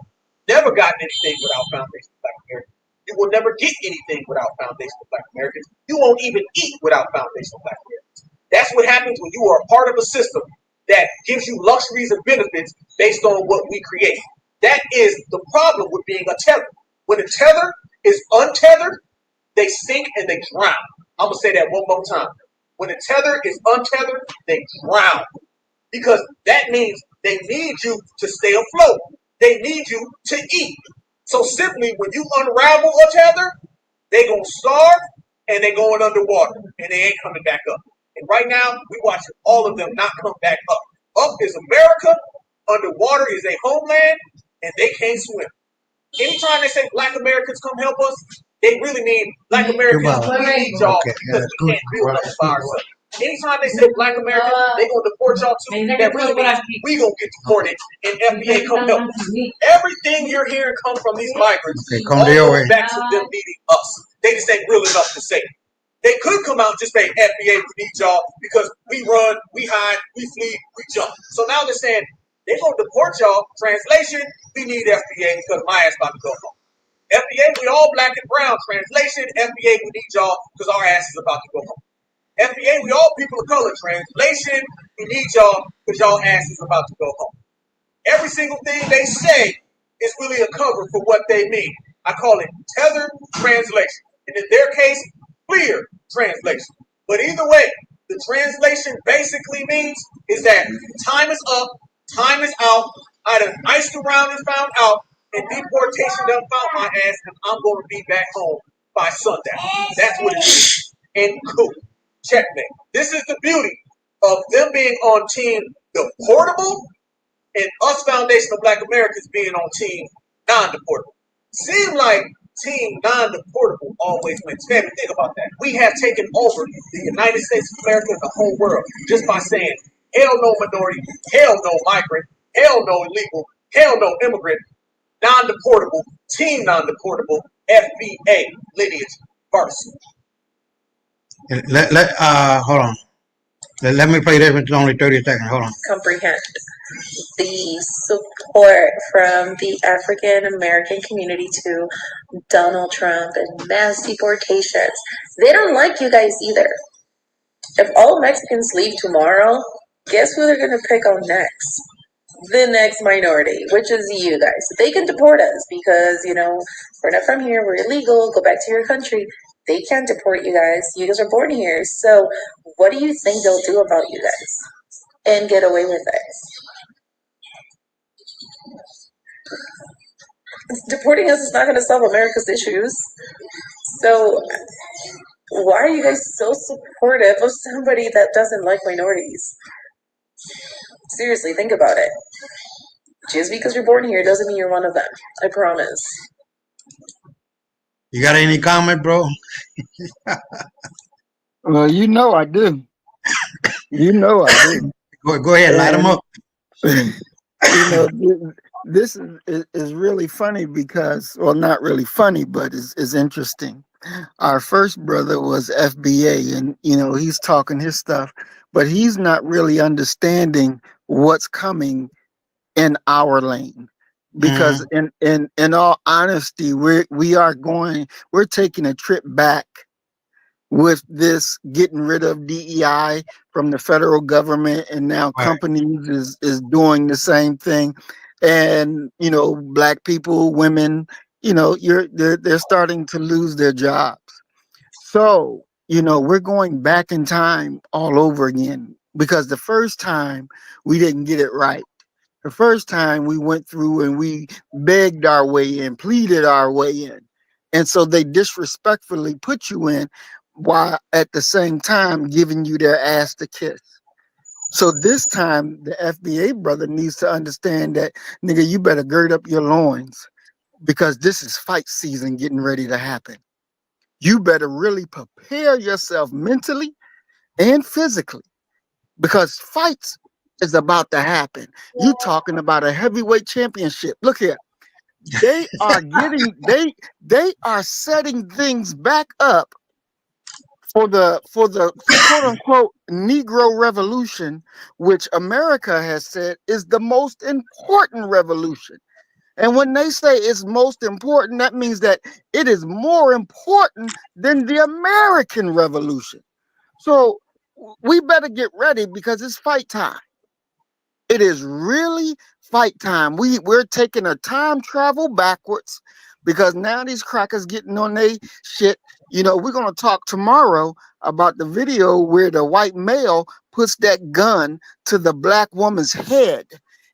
never gotten anything without Foundation for Black Americans. You will never get anything without Foundation for Black Americans. You won't even eat without Foundation for Black Americans. That's what happens when you are a part of a system that gives you luxuries and benefits based on what we create. That is the problem with being a tether. When a tether is untethered, they sink and they drown. I'm going to say that one more time. When a tether is untethered, they drown. Because that means they need you to stay afloat. They need you to eat. So simply, when you unravel a tether, they're going to starve and they going underwater, and they ain't coming back up. And right now, we watching all of them not come back up. Up is America, underwater is a homeland, and they can't swim. Anytime they say Black Americans come help us, they really mean Black Americans, we need y'all because we can't build nothing by ourselves. Anytime they say Black Americans, they gonna deport y'all too. That really means we gonna get deported and FBA come help us. Everything you're hearing come from these migrants, all goes back to them needing us. They just ain't real enough to say it. They could come out and just say FBA, we need y'all because we run, we hide, we flee, we jump. So now they're saying they're gonna deport y'all. Translation, we need FBA because my ass about to go home. FBA, we all black and brown. Translation, FBA, we need y'all because our ass is about to go home. FBA, we all people of color. Translation, we need y'all because y'all ass is about to go home. Every single thing they say is really a cover for what they mean. I call it tethered translation. And in their case, clear translation. But either way, the translation basically means is that time is up, time is out, I done iced around and found out, and deportation done found my ass, and I'm going to be back home by sundown. That's what it is. And cool. Checkmate. This is the beauty of them being on team deportable and us foundational Black Americans being on team non-deportable. Seem like team non-deportable always wins. Family, think about that. We have taken over the United States of America and the whole world just by saying, hell no minority, hell no migrant, hell no illegal, hell no immigrant, non-deportable, team non-deportable, FBA lineage first. Hold on. Let me play this. It's only 30 seconds. Hold on. Comprehend the support from the African American community to Donald Trump and mass deportations. They don't like you guys either. If all Mexicans leave tomorrow, guess who they're going to pick on next? The next minority, which is you guys. They can deport us because, we're not from here, we're illegal, go back to your country. They can't deport you guys. You guys are born here. So what do you think they'll do about you guys and get away with it? Deporting us is not going to solve America's issues. So why are you guys so supportive of somebody that doesn't like minorities? Seriously, think about it. Just because you're born here doesn't mean you're one of them. I promise. You got any comment, bro? Well, I do. I do. Go ahead, light them up. This is really funny because, well, not really funny, but is interesting. Our first brother was FBA, and he's talking his stuff, but he's not really understanding what's coming in our lane. Because in all honesty, we're taking a trip back with this getting rid of DEI from the federal government, and now companies is doing the same thing. And Black people, women, they're starting to lose their jobs. So we're going back in time all over again, because the first time we didn't get it right. The first time we went through and we begged our way in, pleaded our way in. And so they disrespectfully put you in while at the same time giving you their ass to kiss. So this time the FBA brother needs to understand that, nigga, you better gird up your loins, because this is fight season getting ready to happen. You better really prepare yourself mentally and physically, because fights is about to happen. You talking about a heavyweight championship. Look here. They are they are setting things back up for the quote unquote Negro Revolution, which America has said is the most important revolution. And when they say it's most important, that means that it is more important than the American Revolution. So we better get ready, because it's fight time. It is really fight time. We're taking a time travel backwards, because now these crackers getting on their shit. We're going to talk tomorrow about the video where the white male puts that gun to the Black woman's head.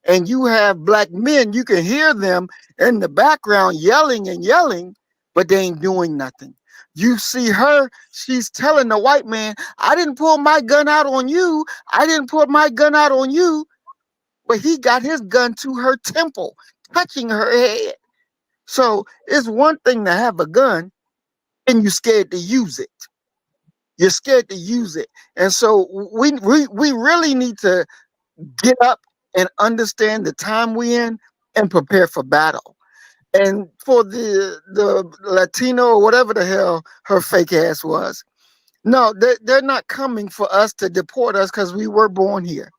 And you have Black men, you can hear them in the background yelling and yelling, but they ain't doing nothing. You see her, she's telling the white man, I didn't pull my gun out on you. I didn't pull my gun out on you. But he got his gun to her temple, touching her head. So it's one thing to have a gun and you're scared to use it. You're scared to use it. And so we really need to get up and understand the time we're in and prepare for battle. And for the Latino or whatever the hell her fake ass was, no, they're not coming for us to deport us because we were born here.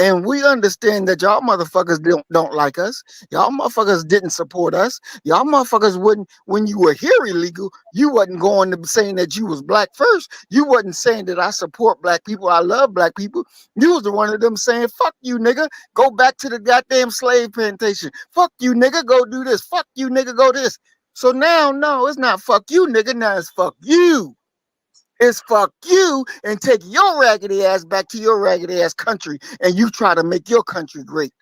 And we understand that y'all motherfuckers don't like us. Y'all motherfuckers didn't support us. Y'all motherfuckers wouldn't, when you were here illegal, you wasn't going to saying that you was black first. You wasn't saying that I support black people. I love black people. You was the one of them saying, fuck you, nigga. Go back to the goddamn slave plantation. Fuck you, nigga. Go do this. Fuck you, nigga. Go this. So now, no, it's not fuck you, nigga. Now it's fuck you. It's fuck you and take your raggedy ass back to your raggedy ass country and you try to make your country great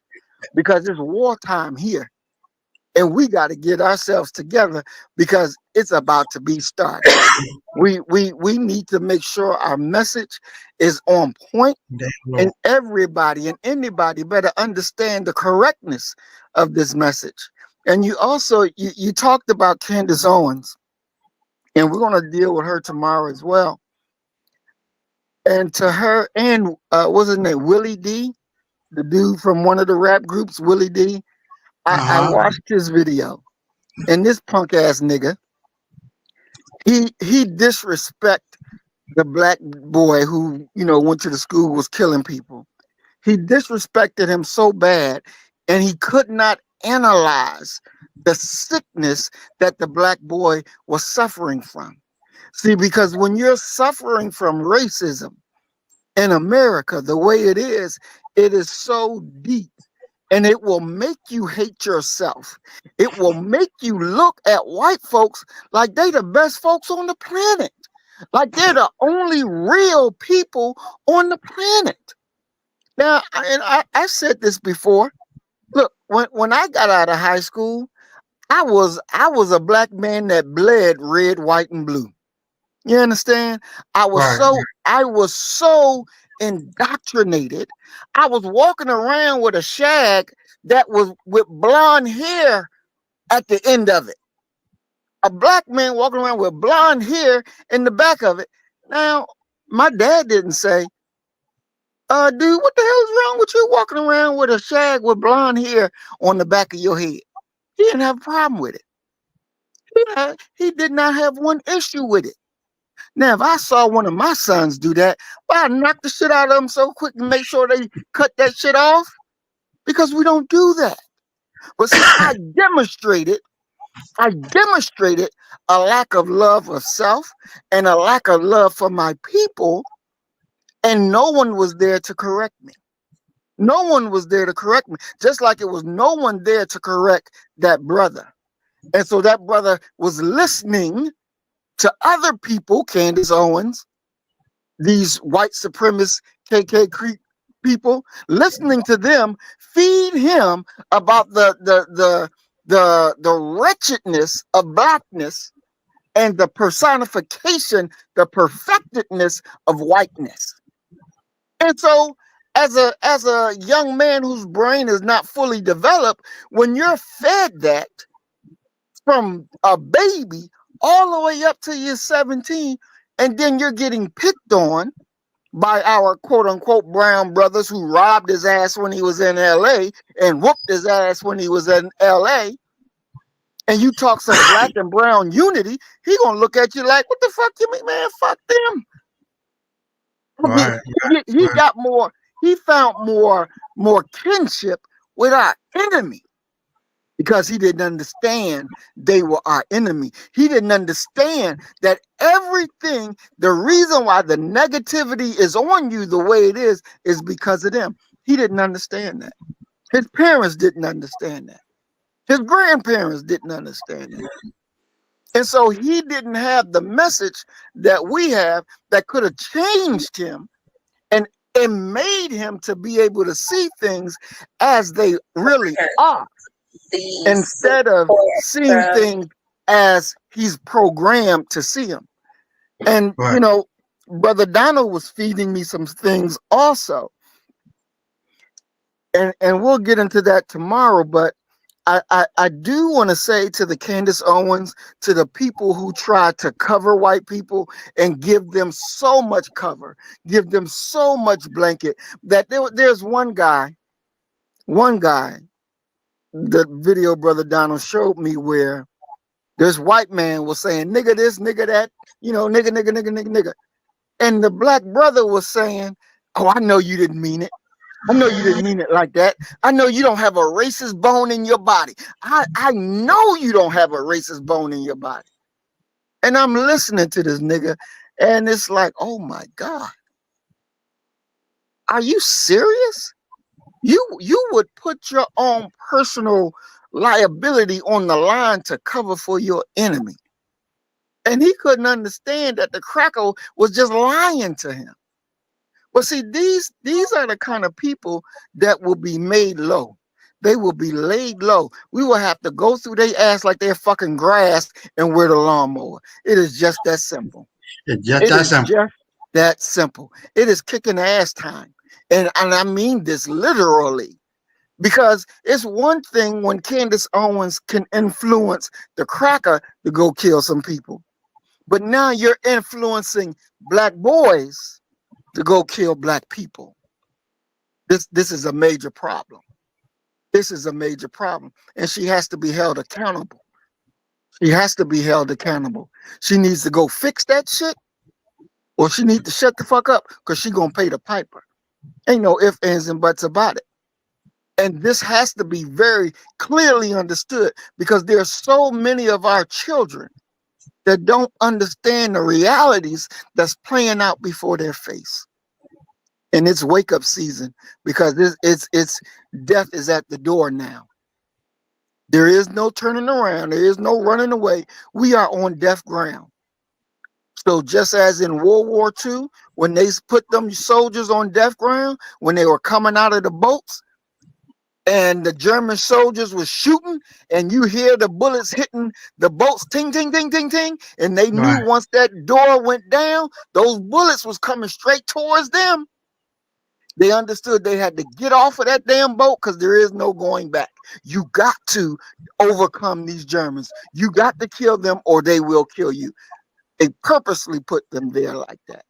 because it's wartime here and we got to get ourselves together because it's about to be started. We need to make sure our message is on point and everybody and anybody better understand the correctness of this message. And you also, you talked about Candace Owens and we're going to deal with her tomorrow as well. And to her and what's his name, Willie D, the dude from one of the rap groups, Willie D. I watched his video, and this punk ass nigga, he disrespect the black boy who went to the school was killing people. He disrespected him so bad, and he could not analyze the sickness that the black boy was suffering from. See, because when you're suffering from racism in America, the way it is so deep and it will make you hate yourself. It will make you look at white folks like they the best folks on the planet. Like they're the only real people on the planet. Now, I said this before. Look, when I got out of high school, I was a black man that bled red, white, and blue. You understand? I was so indoctrinated. I was walking around with a shag that was with blonde hair at the end of it. A black man walking around with blonde hair in the back of it. Now, my dad didn't say, dude, what the hell is wrong with you walking around with a shag with blonde hair on the back of your head? He didn't have a problem with it. He did not have one issue with it. Now, if I saw one of my sons do that, well, I'd knock the shit out of them so quick and make sure they cut that shit off because we don't do that. But see, I demonstrated a lack of love of self and a lack of love for my people, and no one was there to correct me. No one was there to correct me, just like it was no one there to correct that brother. And so that brother was listening to other people, Candace Owens, these white supremacist KK people, listening to them feed him about the wretchedness of blackness and the personification, the perfectedness of whiteness. And so as a young man whose brain is not fully developed, when you're fed that from a baby all the way up to you're 17, and then you're getting picked on by our quote unquote brown brothers who robbed his ass when he was in LA and whooped his ass when he was in LA, and you talk some black and brown unity, he gonna look at you like, what the fuck you mean, man? Fuck them. He got more, he found more kinship with our enemy. Because he didn't understand they were our enemy. He didn't understand that everything, the reason why the negativity is on you the way it is because of them. He didn't understand that. His parents didn't understand that. His grandparents didn't understand that. And so he didn't have the message that we have that could have changed him and made him to be able to see things as they really are. Instead of seeing things as he's programmed to see them. And Right. you know, Brother Donald was feeding me some things also, and we'll get into that tomorrow. But I do want to say to the Candace Owens, to the people who try to cover white people and give them so much cover, give them so much blanket, that there's one guy, the video Brother Donald showed me where this white man was saying, nigga this, nigga that, you know, nigga, nigga, nigga, nigga, nigga. And the black brother was saying, oh, I know you didn't mean it. I know you didn't mean it like that. I know you don't have a racist bone in your body. I know you don't have a racist bone in your body. And I'm listening to this nigga, and it's like, oh my God. Are you serious? You would put your own personal liability on the line to cover for your enemy. And he couldn't understand that the cracker was just lying to him. But see, these are the kind of people that will be made low. They will be laid low. We will have to go through their ass like they're fucking grass and wear the lawnmower. It is just that simple. It's just It that is simple. just that simple. It is kicking ass time. And I mean this literally. Because it's one thing when Candace Owens can influence the cracker to go kill some people. But now you're influencing black boys to go kill black people. This is a major problem. This is a major problem. And she has to be held accountable. She has to be held accountable. She needs to go fix that shit, or she needs to shut the fuck up because she gonna pay the piper. Ain't no ifs, ands, and buts about it. And this has to be very clearly understood because there's so many of our children that don't understand the realities that's playing out before their face. And it's wake up season because it's death is at the door now. There is no turning around. There is no running away. We are on death ground. So just as in World War II, when they put them soldiers on death ground, when they were coming out of the boats and the German soldiers were shooting and you hear the bullets hitting the boats, ting, ting, ting, ting, ting, and they knew Right. once that door went down, those bullets was coming straight towards them. They understood they had to get off of that damn boat because there is no going back. You got to overcome these Germans. You got to kill them or they will kill you. They purposely put them there like that.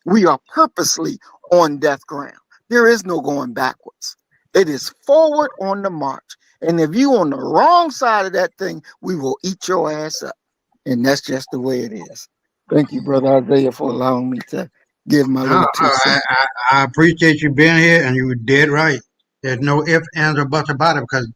We are purposely on death ground. There is no going backwards. It is forward on the march. And if you on the wrong side of that thing, we will eat your ass up. And that's just the way it is. Thank you, Brother Isaiah, for allowing me to give my No, little 2 cents. I appreciate you being here, and you were dead right. There's no ifs, ands, or buts about it because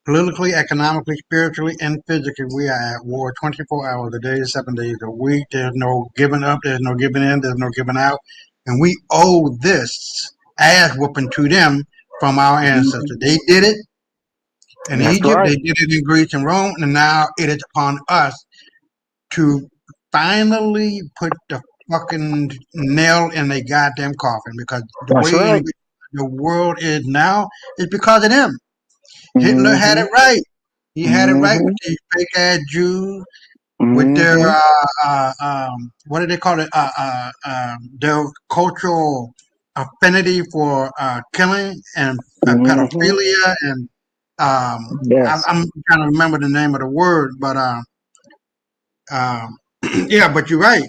politically, economically, spiritually, and physically, we are at war 24 hours a day, 7 days a week. There's no giving up, there's no giving in, there's no giving out. And we owe this ass whooping to them from our ancestors. They did it in That's Egypt, right. they did it in Greece and Rome, and now it is upon us to finally put the fucking nail in a goddamn coffin because the That's way in right. which the world is now is because of them. Hitler had Mm-hmm. it right. He had it right Mm-hmm. with these fake ass Jews, with their Mm-hmm. what do they call it? Their cultural affinity for killing and Mm-hmm. pedophilia, and Yes. I'm trying to remember the name of the word, but yeah, but you're right.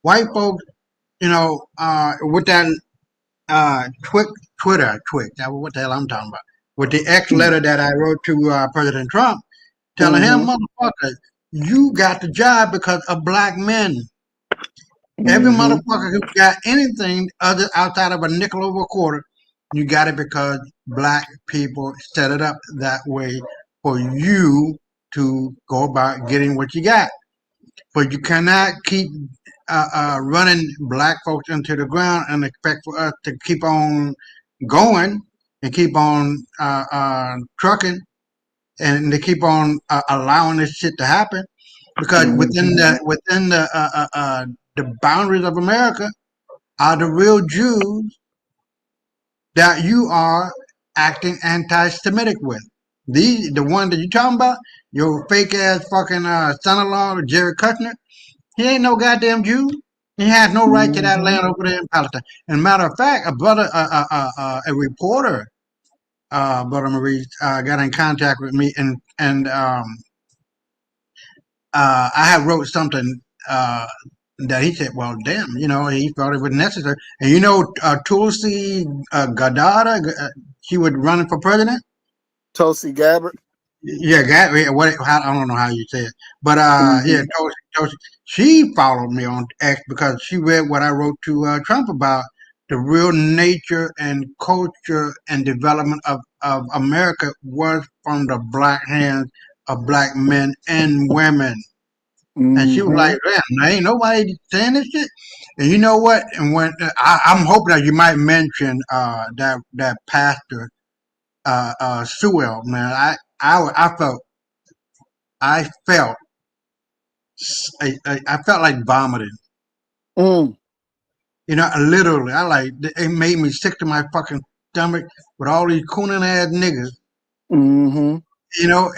White folks, with that Twitter, that what the hell I'm talking about, with the X letter that I wrote to President Trump, telling him, Mm-hmm. motherfucker, you got the job because of black men. Every Mm-hmm. motherfucker who got anything other outside of a nickel over a quarter, you got it because black people set it up that way for you to go about getting what you got. But you cannot keep running black folks into the ground and expect for us to keep on going and keep on trucking and to keep on allowing this shit to happen because Mm-hmm. the boundaries of America are the real Jews that you are acting anti-Semitic with. The one that you're talking about, your fake ass fucking son-in-law, Jerry Kushner, he ain't no goddamn Jew. He has no right to that Mm-hmm. land over there in Palestine. And matter of fact, a reporter, Brother Maurice, got in contact with me, and I had wrote something that he said, well, damn, he thought it was necessary. And Tulsi Gabbard, she was running for president. Tulsi Gabbard. Yeah, I don't know how you say it, but yeah, Mm-hmm. Tulsi, she followed me on X because she read what I wrote to Trump about the real nature and culture and development of America was from the black hands of black men and women. And she was Mm-hmm. like, "Damn, there ain't nobody saying this shit." And you know what? And when I'm hoping that you might mention that pastor Sewell, man. I felt I felt like vomiting. Mm. Literally, it made me sick to my fucking stomach with all these cooning ass niggas. Mm-hmm.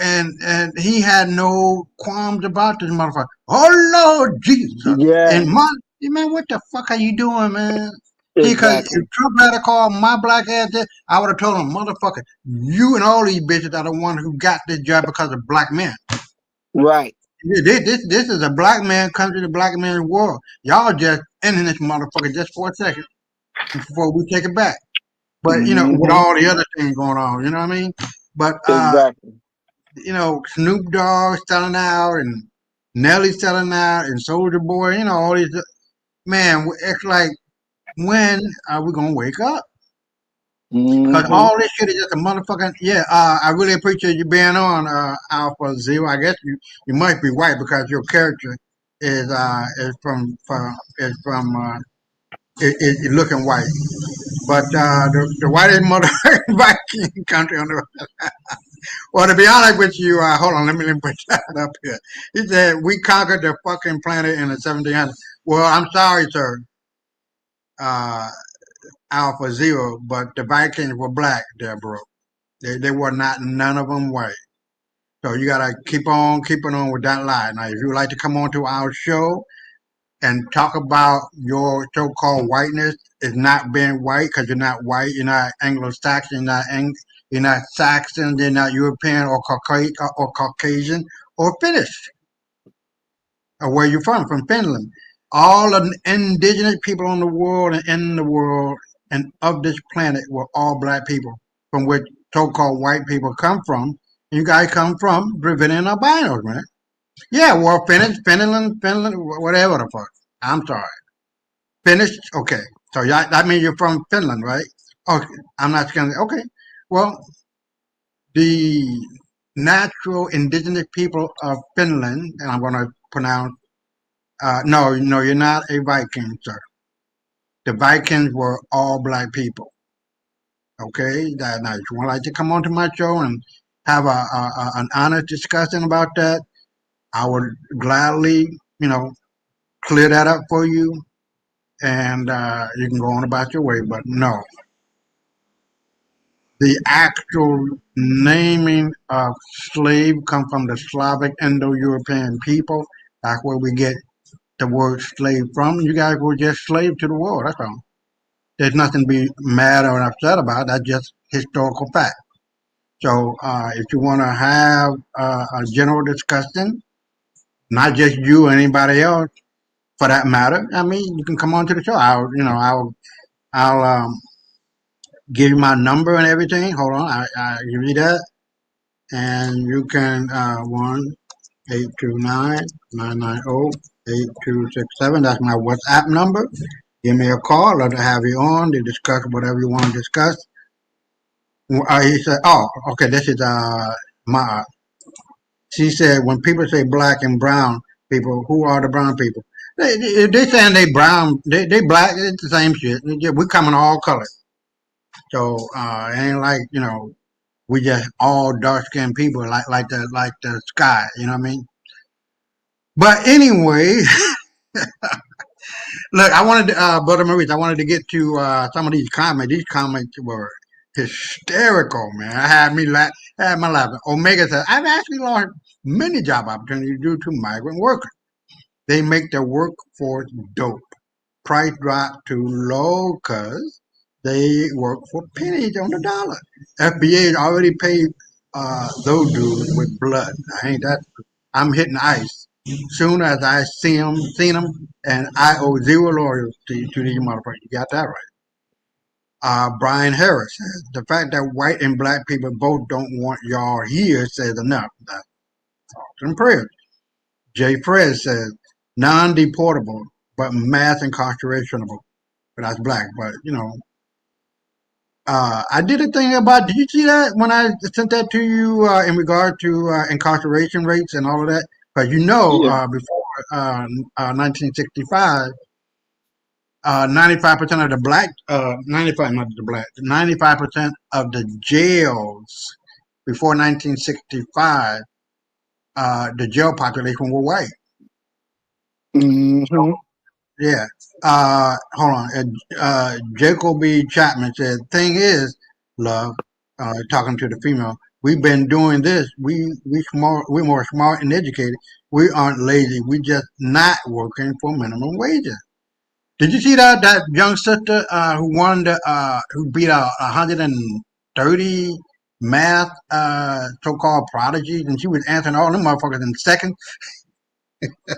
And he had no qualms about this motherfucker. Oh Lord Jesus! Yeah, And man, what the fuck are you doing, man? Because if exactly. Trump had to call my black ass this, I would have told him, motherfucker, you and all these bitches are the one who got this job because of black men. Right. This is a black man country, the black man's world. Y'all just ending this motherfucker just for a second before we take it back. But with Mm-hmm. all the other things going on, you know what I mean? But Exactly. Snoop Dogg selling out and Nelly selling out and Soldier Boy, all these man. It's like, when are we gonna wake up? Because Mm-hmm. all this shit is just a motherfucking yeah. I really appreciate you being on Alpha Zero. I guess you might be white because your character is from is looking white. But the whitest mother Viking country on the well, to be honest with you, hold on, let me put that up here. He said we conquered the fucking planet in the 1700s. Well, I'm sorry, sir, uh, Alpha Zero, but the Vikings were black, there, bro. They were not none of them white. So you gotta keep on keeping on with that lie. Now, if you would like to come on to our show and talk about your so-called whiteness is not being white because you're not white, you're not Anglo-Saxon, you're not Saxon, you're not European or Caucasian or Finnish, or where you're from Finland. All of the indigenous people on the world and in the world and of this planet were all black people, from which so-called white people come from. You guys come from Dravidian albinos, man. Yeah, well, Finland, whatever the fuck. I'm sorry. Finnish? Okay. So that means you're from Finland, right? Okay. I'm not going to. Okay. Well, the natural indigenous people of Finland, and I'm going to pronounce, no, you're not a Viking, sir. The Vikings were all black people. Okay. Now, if you would like to come onto my show and have an honest discussion about that, I would gladly, clear that up for you, and you can go on about your way. But no, the actual naming of slave come from the Slavic Indo-European people. That's where we get the word slave from. You guys were just slave to the world. That's all. There's nothing to be mad or upset about. That's just historical fact. So if you want to have a general discussion, not just you or anybody else, for that matter, I mean, you can come on to the show. I'll give you my number and everything. Hold on, I give you that, and you can 1-829-990-8267. That's my WhatsApp number. Give me a call. Love to have you on to discuss whatever you want to discuss. He said, "Oh, okay. This is my." She said, "When people say black and brown people, who are the brown people? They saying they brown. They black. It's the same shit. We come in all colors. So it ain't like we just all dark skinned people like the sky. You know what I mean? But anyway, look, I wanted to, Brother Maurice, I wanted to get to some of these comments. These comments were hysterical, man. I had me laugh, had my laughing. Omega said, I've actually lost many job opportunities due to migrant workers. They make their workforce dope. Price drop too low because they work for pennies on the dollar. FBA already paid those dudes with blood. I ain't that. I'm hitting ice. Soon as I seen them, and I owe zero loyalty to these motherfuckers. You got that right. Brian Harris says the fact that white and black people both don't want y'all here says enough. That's thoughts and prayers. Jay Fred says non-deportable but mass incarcerationable. But that's black. But I did a thing about. Did you see that when I sent that to you in regard to incarceration rates and all of that? Because before 1965. 95% of the black, 95, not the black, 95% of the jails before 1965, the jail population were white. Mm-hmm. Yeah. Hold on. Jacob B. Chapman said, thing is, love, talking to the female, we've been doing this. We're more smart and educated. We aren't lazy. We just not working for minimum wages. Did you see that young sister who beat out 130 math so-called prodigies, and she was answering all them motherfuckers in seconds?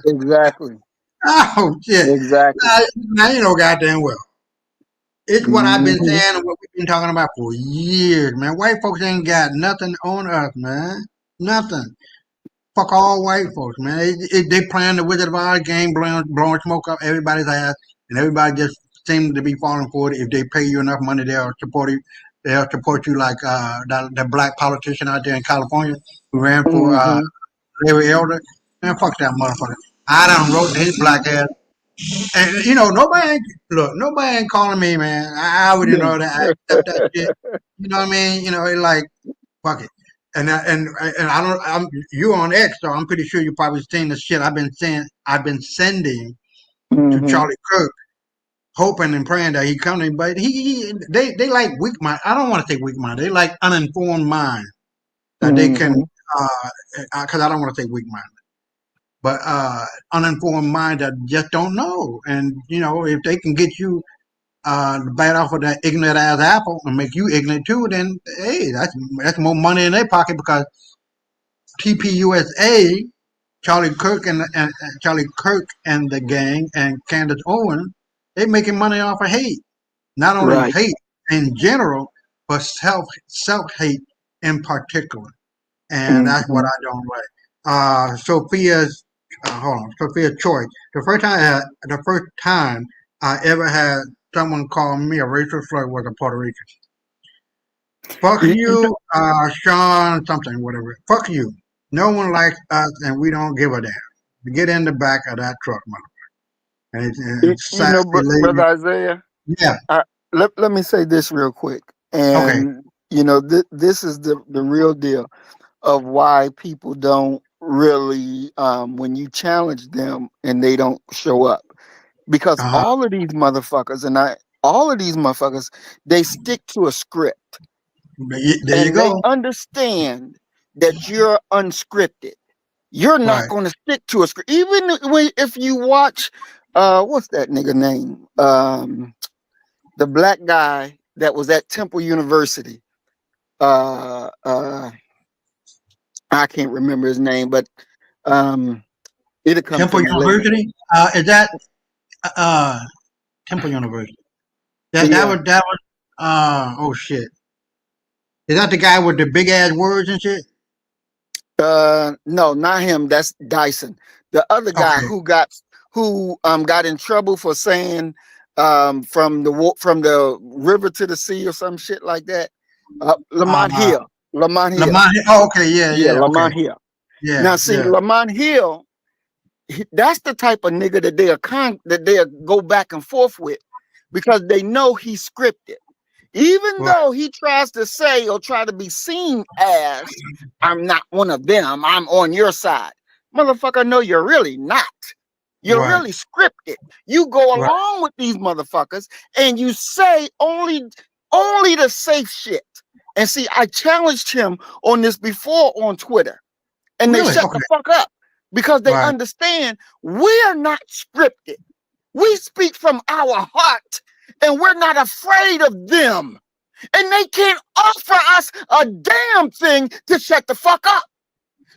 Exactly. Oh shit! Exactly. Now you know goddamn well. It's what I've been Mm-hmm. saying and what we've been talking about for years, man. White folks ain't got nothing on us, man. Nothing. Fuck all white folks, man. They playing the Wizard of Oz game, blowing smoke up everybody's ass, and everybody just seems to be falling for it. If they pay you enough money, they'll support you. They'll support you like the black politician out there in California who ran for Mm-hmm. Larry Elder. Man, fuck that motherfucker. I done wrote to his black ass. And nobody ain't calling me, man. I already know that. I accept that shit. You know what I mean? It's like fuck it. And I don't. You on X, so I'm pretty sure you probably seen the shit I've been sending to Mm-hmm. Charlie Kirk, hoping and praying that he come in. But they like weak mind. I don't want to say weak mind. They like uninformed mind that they can. Mm-hmm. Because I don't want to say weak mind, but uninformed mind that just don't know. And if they can get you bite off of that ignorant ass apple and make you ignorant too, then hey, that's more money in their pocket because TPUSA, Charlie Kirk and the gang and Candace Owen, they making money off of hate. Not only Right. hate in general, but self hate in particular. And that's what Mm-hmm. I don't like. Sophia Choi. The first time I ever had someone call me a racial slur was a Puerto Rican. Fuck you, Sean, something, whatever. Fuck you. No one likes us, and we don't give a damn. Get in the back of that truck, motherfucker. And it's sassy lady. Brother Isaiah, Yeah. let me say this real quick. Okay. And, this is the real deal of why people don't really, when you challenge them and they don't show up. Because Uh huh. all of these motherfuckers, they stick to a script There you and they go. understand that you're unscripted. You're not Right. going to stick to a script. Even if you watch, what's that nigga name? The black guy that was at Temple University. Uh, uh, I can't remember his name, but it'll come to Temple me later. University. Is that uh Temple University? That Yeah. was that was. Oh shit. Is that the guy with the big ass words and shit? No, not him. That's Dyson. The other guy Okay. who got in trouble for saying from the river to the sea or some shit like that. Lamont Uh, Hill. Lamont Hill. Lamont. Oh, okay. Yeah. Yeah, Yeah. Okay. Lamont Hill. Yeah. Now see, Yeah. Lamont Hill, that's the type of nigga that they'll go back and forth with because they know he's scripted. Even Right. though he tries to say or try to be seen as, I'm not one of them, I'm on your side. Motherfucker, no, you're really not. You're Right. really scripted. You go Right. along with these motherfuckers and you say only the safe shit. And see, I challenged him on this before on Twitter. and they Really? shut Okay. the fuck up because they Right. understand we're not scripted. We speak from our heart, and we're not afraid of them. And they can't offer us a damn thing to shut the fuck up.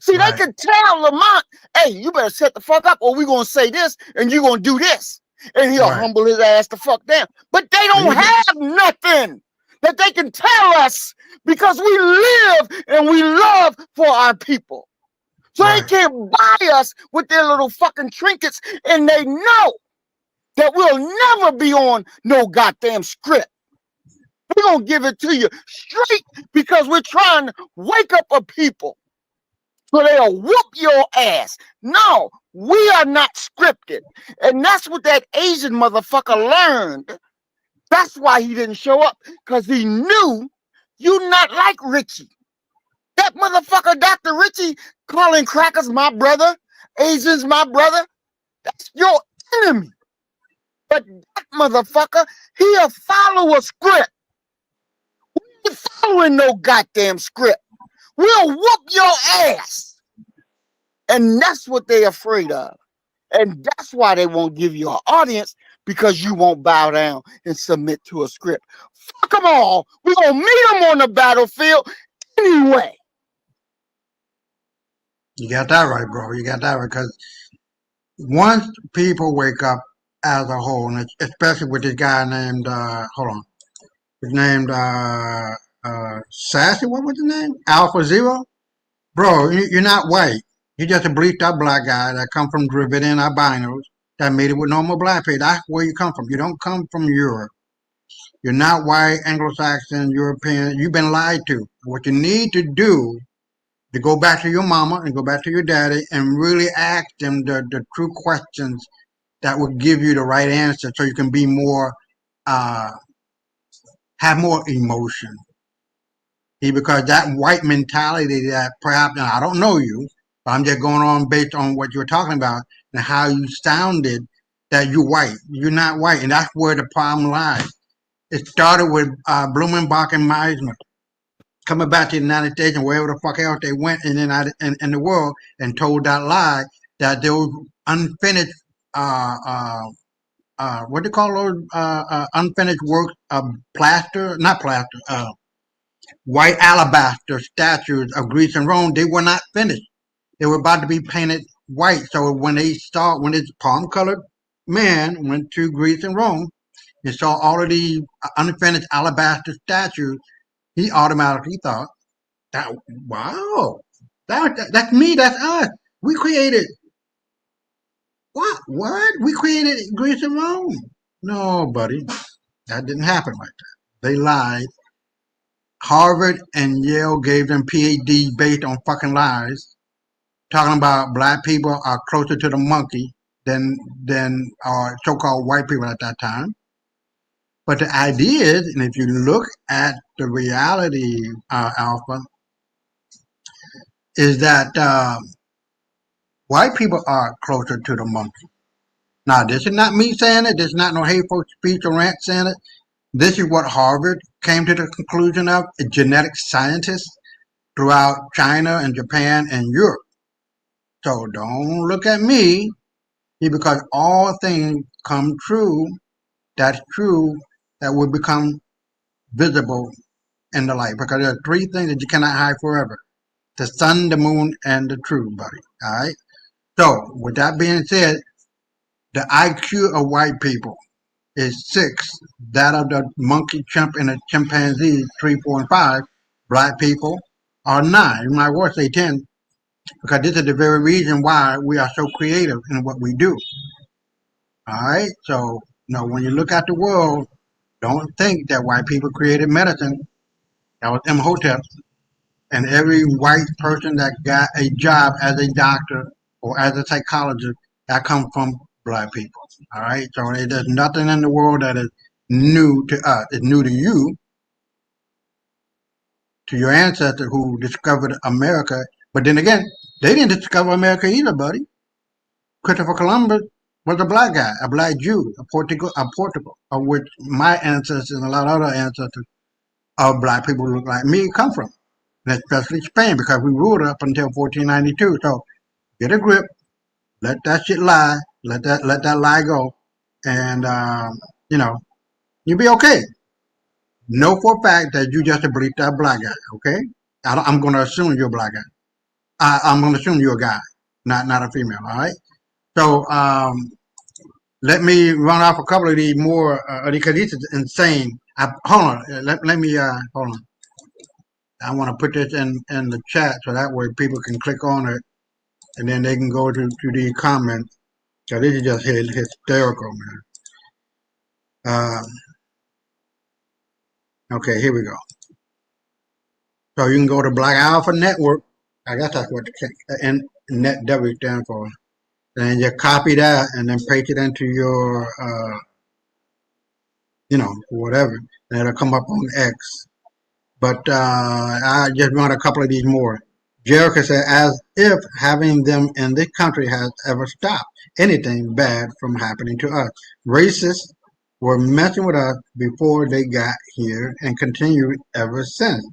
See, Right. they can tell Lamont, hey, you better shut the fuck up or we're going to say this and you're going to do this. And he'll Right. humble his ass the fuck down. But they There don't you go. have nothing that they can tell us because we live and we love for our people. So Right. they can't buy us with their little fucking trinkets, and they know that we'll never be on no goddamn script. We're going to give it to you straight because we're trying to wake up a people so they'll whoop your ass. No, we are not scripted. And that's what that Asian motherfucker learned. That's why he didn't show up, because he knew you not like Richie. That motherfucker, Dr. Richie, calling crackers my brother, Asians my brother, that's your enemy. But that motherfucker, he'll follow a script. We ain't following no goddamn script. We'll whoop your ass. And that's what they're afraid of. And that's why they won't give you an audience, because you won't bow down and submit to a script. Fuck them all. We're going to meet them on the battlefield anyway. You got that right, bro. You got that right. Because once people wake up as a whole, and especially with this guy named, hold on, his named Sassy, what was his name? Alpha Zero? Bro, you're not white. You're just a bleached out black guy that come from Dravidian albinos that made it with normal black people. That's where you come from. You don't come from Europe. You're not white, Anglo-Saxon, European. You've been lied to. What you need to do to go back to your mama and go back to your daddy and really ask them the true questions that will give you the right answer so you can be more, have more emotion. See, because that white mentality that perhaps, and I don't know you, but I'm just going on based on what you're talking about and how you sounded that you're white. You're not white. And that's where the problem lies. It started with Blumenbach and Meisner coming back to the United States and wherever the fuck else they went in the world and told that lie that there was unfinished, what do you call those unfinished works of plaster? Not plaster, white alabaster statues of Greece and Rome. They were not finished. They were about to be painted white. So when this palm-colored man went to Greece and Rome and saw all of these unfinished alabaster statues, he automatically thought, that wow, that's me, that's us. We created what? What? We created Greece and Rome. No, buddy, that didn't happen like that. They lied. Harvard and Yale gave them PhDs based on fucking lies, talking about black people are closer to the monkey than so-called white people at that time. But the idea is, and if you look at the reality, Alpha, is that white people are closer to the monkey. Now, this is not me saying it. This is not no hateful speech or rant saying it. This is what Harvard came to the conclusion of, genetic scientists throughout China and Japan and Europe. So don't look at me, because all things come true. That's true. That will become visible in the light, because there are three things that you cannot hide forever: the sun, the moon, and the truth, buddy. All right. So with that being said, the IQ of white people is 6. That of the monkey, chimp, and the chimpanzee, 3, 4, and 5. Black people are 9. You might well say 10, because this is the very reason why we are so creative in what we do. All right. So, when you look at the world, don't think that white people created medicine. That was Imhotep. And every white person that got a job as a doctor or as a psychologist, that comes from black people. All right. So there's nothing in the world that is new to us. It's new to you, to your ancestors who discovered America. But then again, they didn't discover America either, buddy. Christopher Columbus was a black guy, a black Jew, a Portugal, of which my ancestors and a lot of other ancestors of black people who look like me come from. and especially Spain, because we ruled up until 1492. So get a grip, let that shit lie, let that lie go, and you know you'll be okay. Know for a fact that you just a bleeped out black guy. Okay, I'm going to assume you're a black guy. I'm going to assume you're a guy, not a female. All right. So let me run off a couple of these more because this is insane. Hold on. Let me hold on. I want to put this in the chat so that way people can click on it and then they can go to the comments. So this is just hysterical, man. Okay, here we go. So you can go to Black Alpha Network. I guess that's what the net W stands for. And you copy that and then paste it into your, whatever. And it'll come up on X. But I just run a couple of these more. Jericho said, as if having them in this country has ever stopped anything bad from happening to us. Racists were messing with us before they got here and continued ever since.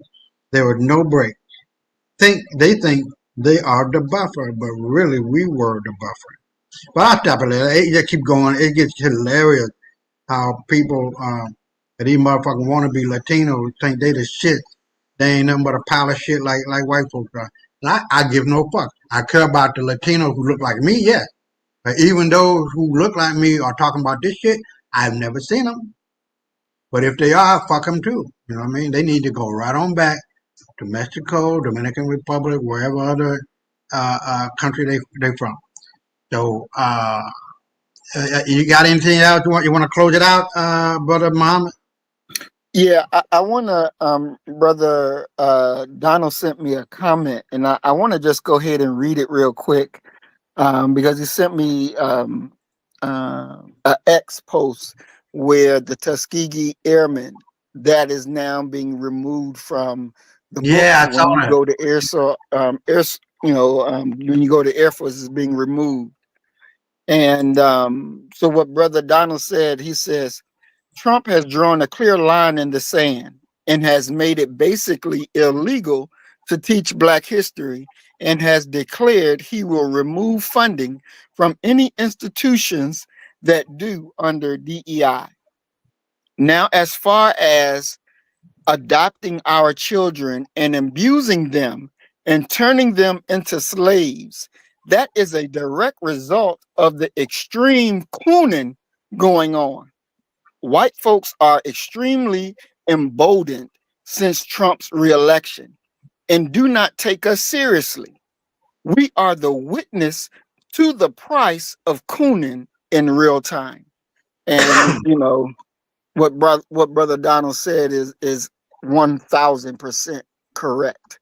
There was no break. They think they are the buffer, but really we were the buffer. But I'll stop it there. It just keep going. It gets hilarious how people these motherfucking wannabe Latinos think they the shit. They ain't nothing but a pile of shit like white folks are. And I give no fuck. I care about the Latinos who look like me, yes. But even those who look like me are talking about this shit, I've never seen them. But if they are, fuck them too. You know what I mean? They need to go right on back to Mexico, Dominican Republic, wherever other country they from. So you got anything else you want to close it out, brother Muhammad? Yeah, I want to, brother Donald sent me a comment, and I want to just go ahead and read it real quick, because he sent me a X post where the Tuskegee Airmen that is now being removed from the Yeah, books I saw when you that. go to when you go to Air Force is being removed. And so what Brother Donald said, he says, Trump has drawn a clear line in the sand and has made it basically illegal to teach Black history and has declared he will remove funding from any institutions that do under DEI. Now, as far as adopting our children and abusing them and turning them into slaves, that is a direct result of the extreme cooning going on. White folks are extremely emboldened since Trump's reelection and do not take us seriously. We are the witness to the price of cooning in real time. And what brother Donald said is 1000% correct.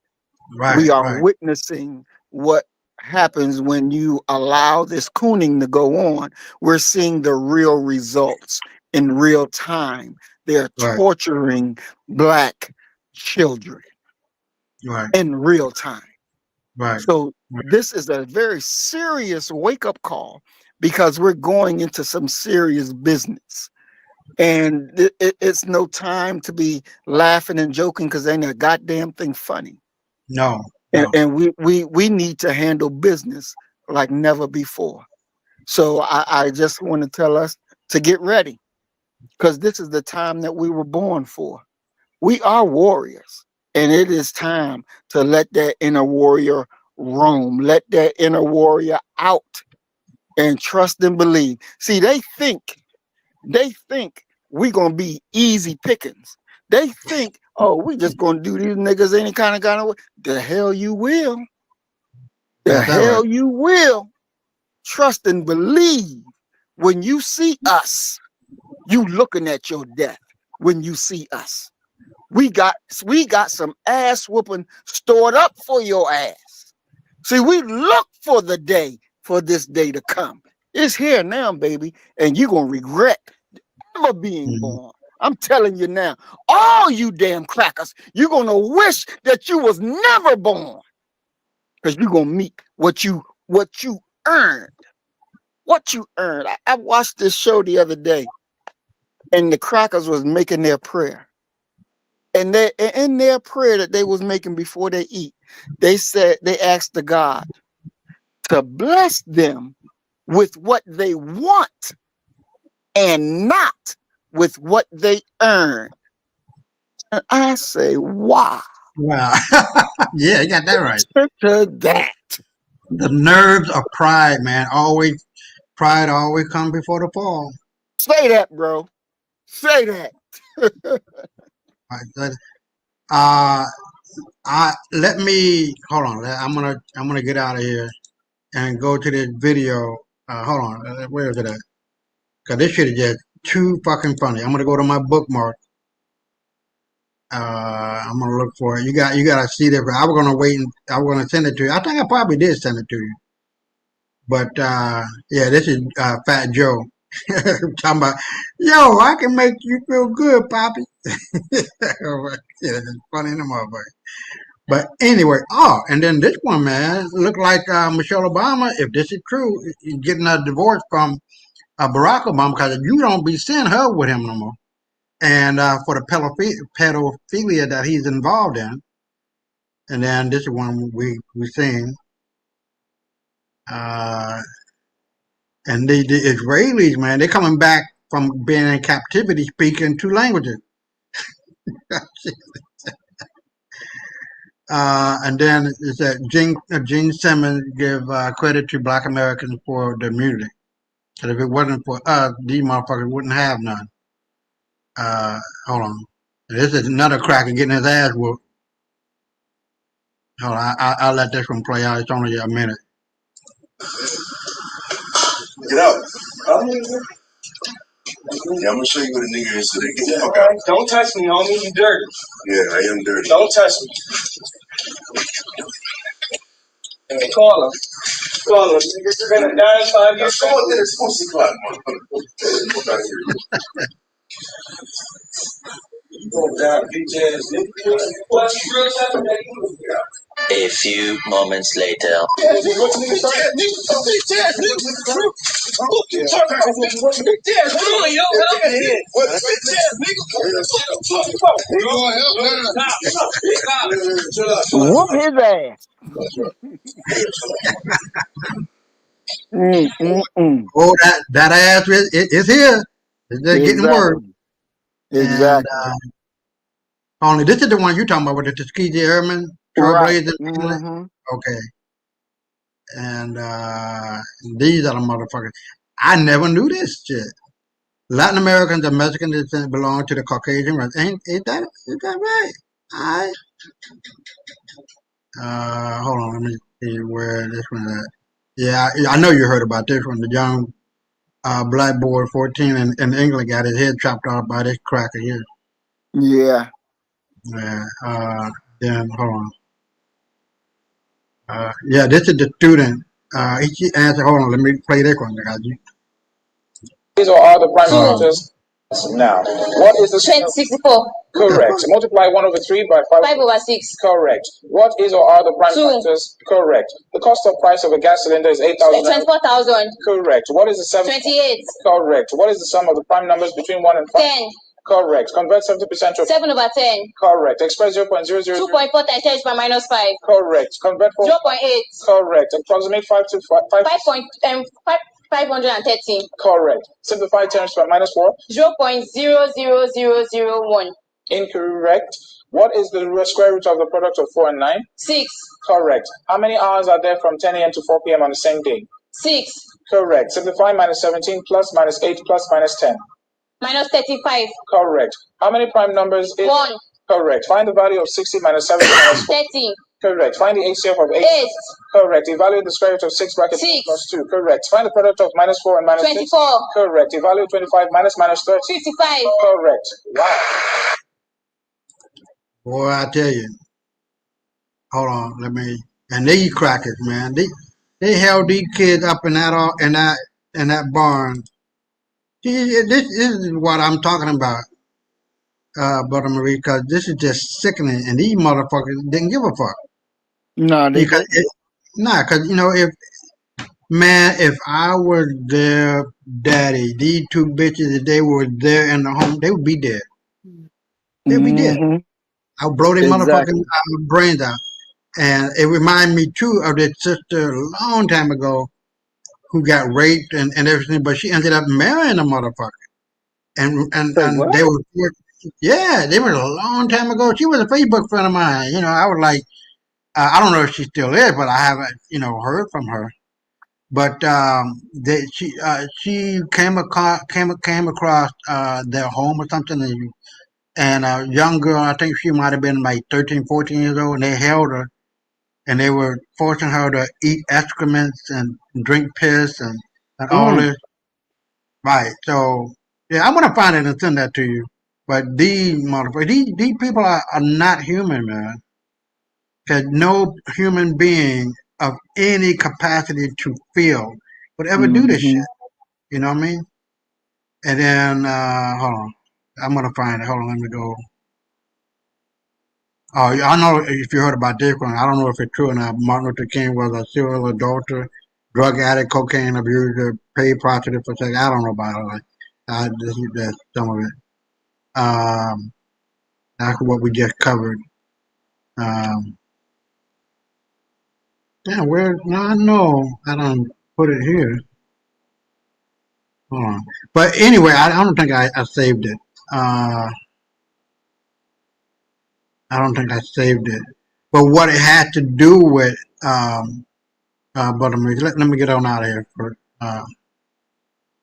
Right, We are right, witnessing what happens when you allow this cooning to go on. We're seeing the real results in real time. They're right, torturing Black children right, in real time. right, So this is a very serious wake-up call because we're going into some serious business. And it's no time to be laughing and joking because ain't a goddamn thing funny. no, And, no, and we need to handle business like never before. So I just want to tell us to get ready because this is the time that we were born for. We are warriors, and it is time to let that inner warrior roam, let that inner warrior out and trust and believe. See, they think we gonna be easy pickings. They think, oh, we just gonna do these niggas any kind of way. The hell you will. The that's that right. hell you will. Trust and believe. When you see us, you looking at your death. When you see us, we got some ass whooping stored up for your ass. See, we look for the day for this day to come. It's here now, baby, and you gonna regret ever being born. I'm telling you now, all you damn crackers, you're gonna wish that you was never born. Because you're gonna meet what you earned. What you earned. I watched this show the other day, and the crackers was making their prayer. And they in their prayer that they was making before they eat, they said they asked the God to bless them with what they want and not with what they earn. And I say, wow. Wow. Yeah, you got that right. To that. The nerves of pride, man. Pride always comes before the fall. Say that, bro. Say that. Let me hold on. I'm gonna get out of here and go to this video. Hold on. Where is it at? Cause this shit is just too fucking funny. I'm gonna go to my bookmark. I'm gonna look for it. You gotta see this. I was gonna wait and I was gonna send it to you. I think I probably did send it to you. But yeah, this is Fat Joe talking about, yo, I can make you feel good, Poppy. Yeah, it's funny in the motherfucker. But anyway, and then this one, man, looked like Michelle Obama, if this is true, is getting a divorce from Barack Obama because you don't be seeing her with him no more. And for the pedophilia that he's involved in. And then this is one we seen. And the Israelis, man, they're coming back from being in captivity speaking two languages. And then it said Gene Simmons give credit to Black Americans for their music. Because if it wasn't for us, these motherfuckers wouldn't have none. Hold on. This is another cracker getting his ass whooped. Hold on, I'll let this one play out. It's only a minute. Get out. Yeah, I'm gonna show you what a nigga is today. Get the fuck out. Don't touch me, homie. You dirty. Yeah, I am dirty. Don't touch me. Hey, call him. Call him. Nigga, you're gonna die in 5 years. Come on, this pussy clock, motherfucker. You gonna die, bitch ass nigga. A few moments later. Whoop his ass. Oh, that ass is here. It's just getting worse. Exactly. And only this is the one you're talking about with the Tuskegee Airmen, Trailblazers. Right. Okay. And these are the motherfuckers. I never knew this shit. Latin Americans and Mexican descent belong to the Caucasian race. Is that right? Hold on, let me see where this one's at. Yeah, I know you heard about this one. The young black boy, 14, in England, got his head chopped off by this cracker here. Yeah. Yeah. Then hold on. Yeah, this is the student. He answered. Hold on, let me play this one. These are all the prime numbers. Now, what is the 64? Correct. Multiply 1 over 3 by 5 over 6. Correct. What is or are the prime 2. factors? Correct. The cost of price of a gas cylinder is 8,000. 24,000. Correct. What is the 7? 28. Correct. What is the sum of the prime numbers between 1 and 5? 10. Correct. Convert 70% to 7 over 10. Correct. Express 0.00. 2.4 times 10 is by minus 5. Correct. Convert 0.8. Correct. Approximate 5 to 5. 513. Correct. Simplify terms by minus 4. 0.00001. Incorrect. What is the square root of the product of 4 and 9? 6. Correct. How many hours are there from 10 a.m. to 4 p.m. on the same day? 6. Correct. Simplify minus 17 plus minus 8 plus minus 10. Minus 35. Correct. How many prime numbers is 1. Correct. Find the value of 60 minus 7 minus 4. 30. Correct. Find the HCF of 8. 8. Correct. Evaluate the square root of 6 bracket 6 plus 2. Correct. Find the product of minus 4 and minus 24. 6. Correct. Evaluate 25 minus 30. 55. Correct. Wow. Boy, I tell you. Hold on, and these crackers, man, they held these kids up in that barn. This is what I'm talking about, Brother Marie, because this is just sickening, and these motherfuckers didn't give a fuck. No, they didn't. Because if I were their daddy, these two bitches, if they were there in the home, they would be dead. They'd be dead. I'll blow their motherfucking Exactly. brains out. And it reminded me too of this sister a long time ago who got raped and everything, but she ended up marrying a motherfucker. Say And what? they were, yeah, they were a long time ago. She was a Facebook friend of mine. You know, I was like, I don't know if she still is, but I haven't, heard from her. But she came across their home or something, and a young girl, I think she might have been like 13, 14 years old, and they held her and they were forcing her to eat excrements and drink piss and all Mm, this. Right. So yeah, I'm gonna find it and send that to you. But these people are not human, man. Because no human being of any capacity to feel would ever do this mm-hmm. shit. You know what I mean? And then hold on, I'm gonna find it. Hold on, let me go. Oh, yeah, I know if you heard about this one. I don't know if it's true or not. Martin Luther King was a serial adulterer, drug addict, cocaine abuser, paid prostitute for sex. I don't know about it. Like, that's some of it. Um, that's what we just covered. Um, yeah, where? No, I know. I don't put it here. Hold on. But anyway, I don't think I saved it. Uh, I don't think I saved it. But what it had to do with, but let me get on out of here first.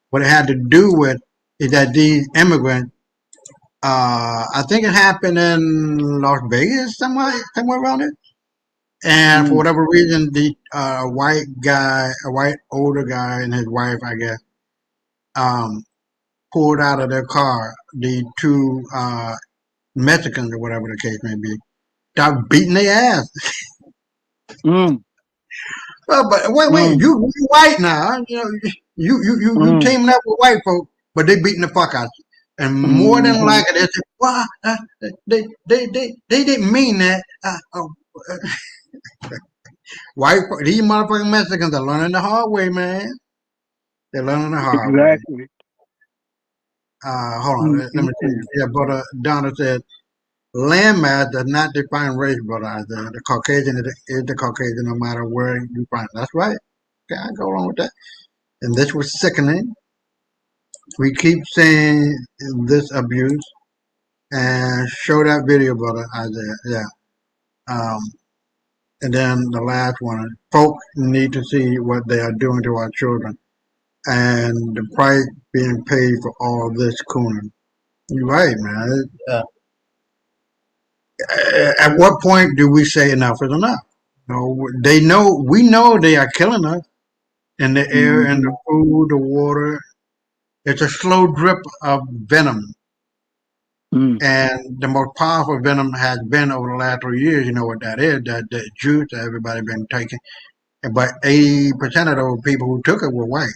What it had to do with is that these immigrants, I think it happened in Las Vegas, somewhere around it. And for Mm, whatever reason, the a white older guy and his wife, I guess, um, pulled out of their car the two Mexicans or whatever the case may be, start beating their ass. mm, Well, but wait, mm, you white now? You mm, teaming up with white folk, but they beating the fuck out you. And more than mm-hmm. likely, they say, "Well, they didn't mean that." These motherfucking Mexicans are learning the hard way, man. They're learning the hard way. Exactly. Hold on, let me see. Mm-mm-mm. Yeah, brother Donna said, landmass does not define race, brother. The Caucasian is the Caucasian, no matter where you find it. That's right. Okay, I go along with that. And this was sickening. We keep saying this abuse and show that video, brother Isaiah. Yeah. Um, and then the last one, folk need to see what they are doing to our children and the price being paid for all this cooning. You're right, man. At what point do we say enough is enough? We know they are killing us in the air and the Mm-hmm. food, the water. It's a slow drip of venom. Mm, And the most powerful venom has been over the last 3 years. You know what that is? That juice that everybody been taking. But 80% of those people who took it were white.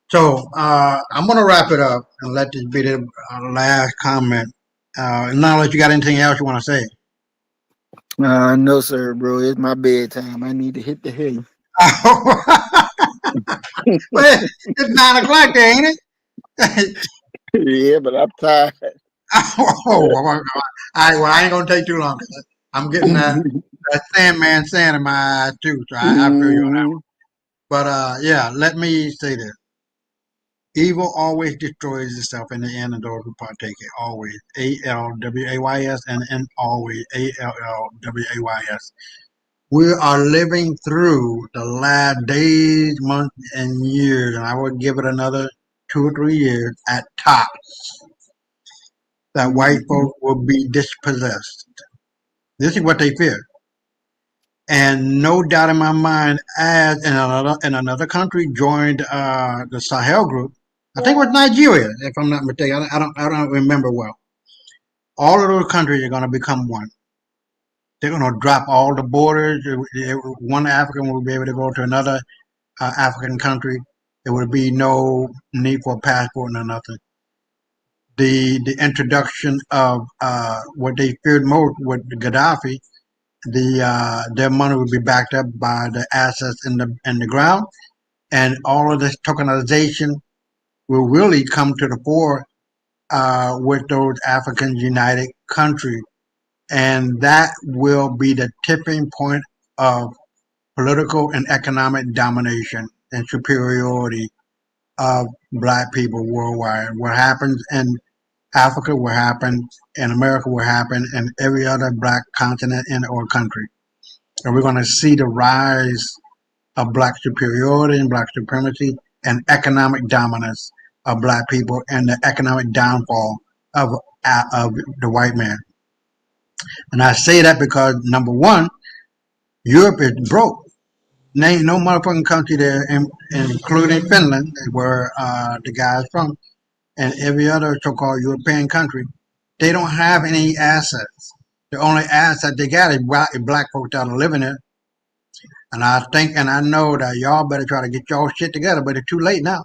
So I'm gonna wrap it up and let this be the last comment. Now, unless you got anything else you want to say. no, sir, bro. It's my bedtime. I need to hit the hay. Well, it's 9 o'clock there, ain't it? Yeah, but I'm tired. Oh, all right. Well, I ain't gonna take too long. 'Cause I'm getting that Sandman sand in my eyes too. So I feel you on that. Mm-hmm. But yeah, let me say this. Evil always destroys itself in the end of those who partake it. Always. ALWAYS and always ALLWAYS. We are living through the last days, months, and years, and I would give it another 2 or 3 years at top that white Mm-hmm. folk will be dispossessed. This is what they fear. And no doubt in my mind, as in another country joined the Sahel group, I think it was Nigeria, if I'm not mistaken. I don't remember well. All of those countries are going to become one. They're going to drop all the borders. One African will be able to go to another African country. There would be no need for a passport or nothing. The introduction of what they feared most with Gaddafi, their money would be backed up by the assets in the ground, and all of this tokenization will really come to the fore with those Africans united countries, and that will be the tipping point of political and economic domination and superiority of black people worldwide. What happens in Africa will happen in America, will happen in every other black continent and or country. And we're going to see the rise of black superiority and black supremacy and economic dominance of black people and the economic downfall of the white man. And I say that because number one, Europe is broke. There ain't no motherfucking country there, including Finland, where the guy's from, and every other so-called European country. They don't have any assets. The only asset they got is black folks that are living there. And I think and I know that y'all better try to get y'all shit together, but it's too late now.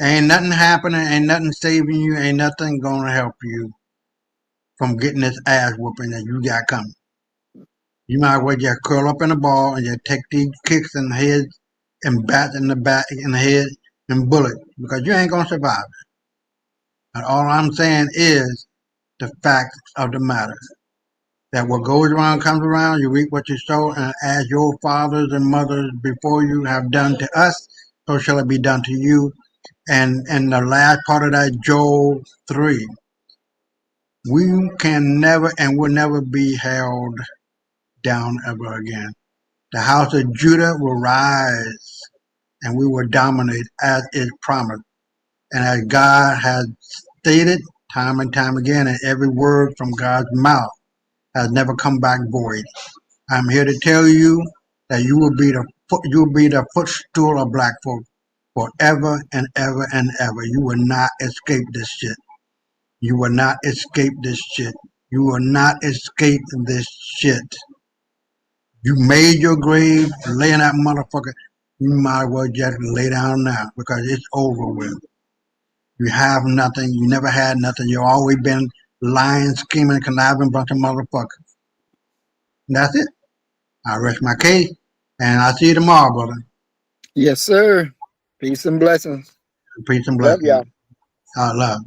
Ain't nothing happening, ain't nothing saving you, ain't nothing gonna help you from getting this ass whooping that you got coming. You might as well just curl up in a ball and just take these kicks in the head and bats in the back in the head and bullets because you ain't gonna survive it. And all I'm saying is the fact of the matter. That what goes around comes around, you reap what you sow, and as your fathers and mothers before you have done to us, so shall it be done to you. And in the last part of that, Joel 3, we can never and will never be held down ever again. The house of Judah will rise, and we will dominate as is promised. And as God has stated time and time again, and every word from God's mouth has never come back void. I'm here to tell you that you will be the footstool of black folk forever and ever and ever. You will not escape this shit. You will not escape this shit. You will not escape this shit. You made your grave, lay in that motherfucker. You might as well just lay down now because it's over with. You have nothing. You never had nothing. You've always been lying, scheming, conniving bunch of motherfuckers. And that's it. I rest my case, and I'll see you tomorrow, brother. Yes, sir. Peace and blessings. Peace and Love blessings. y'all. Love.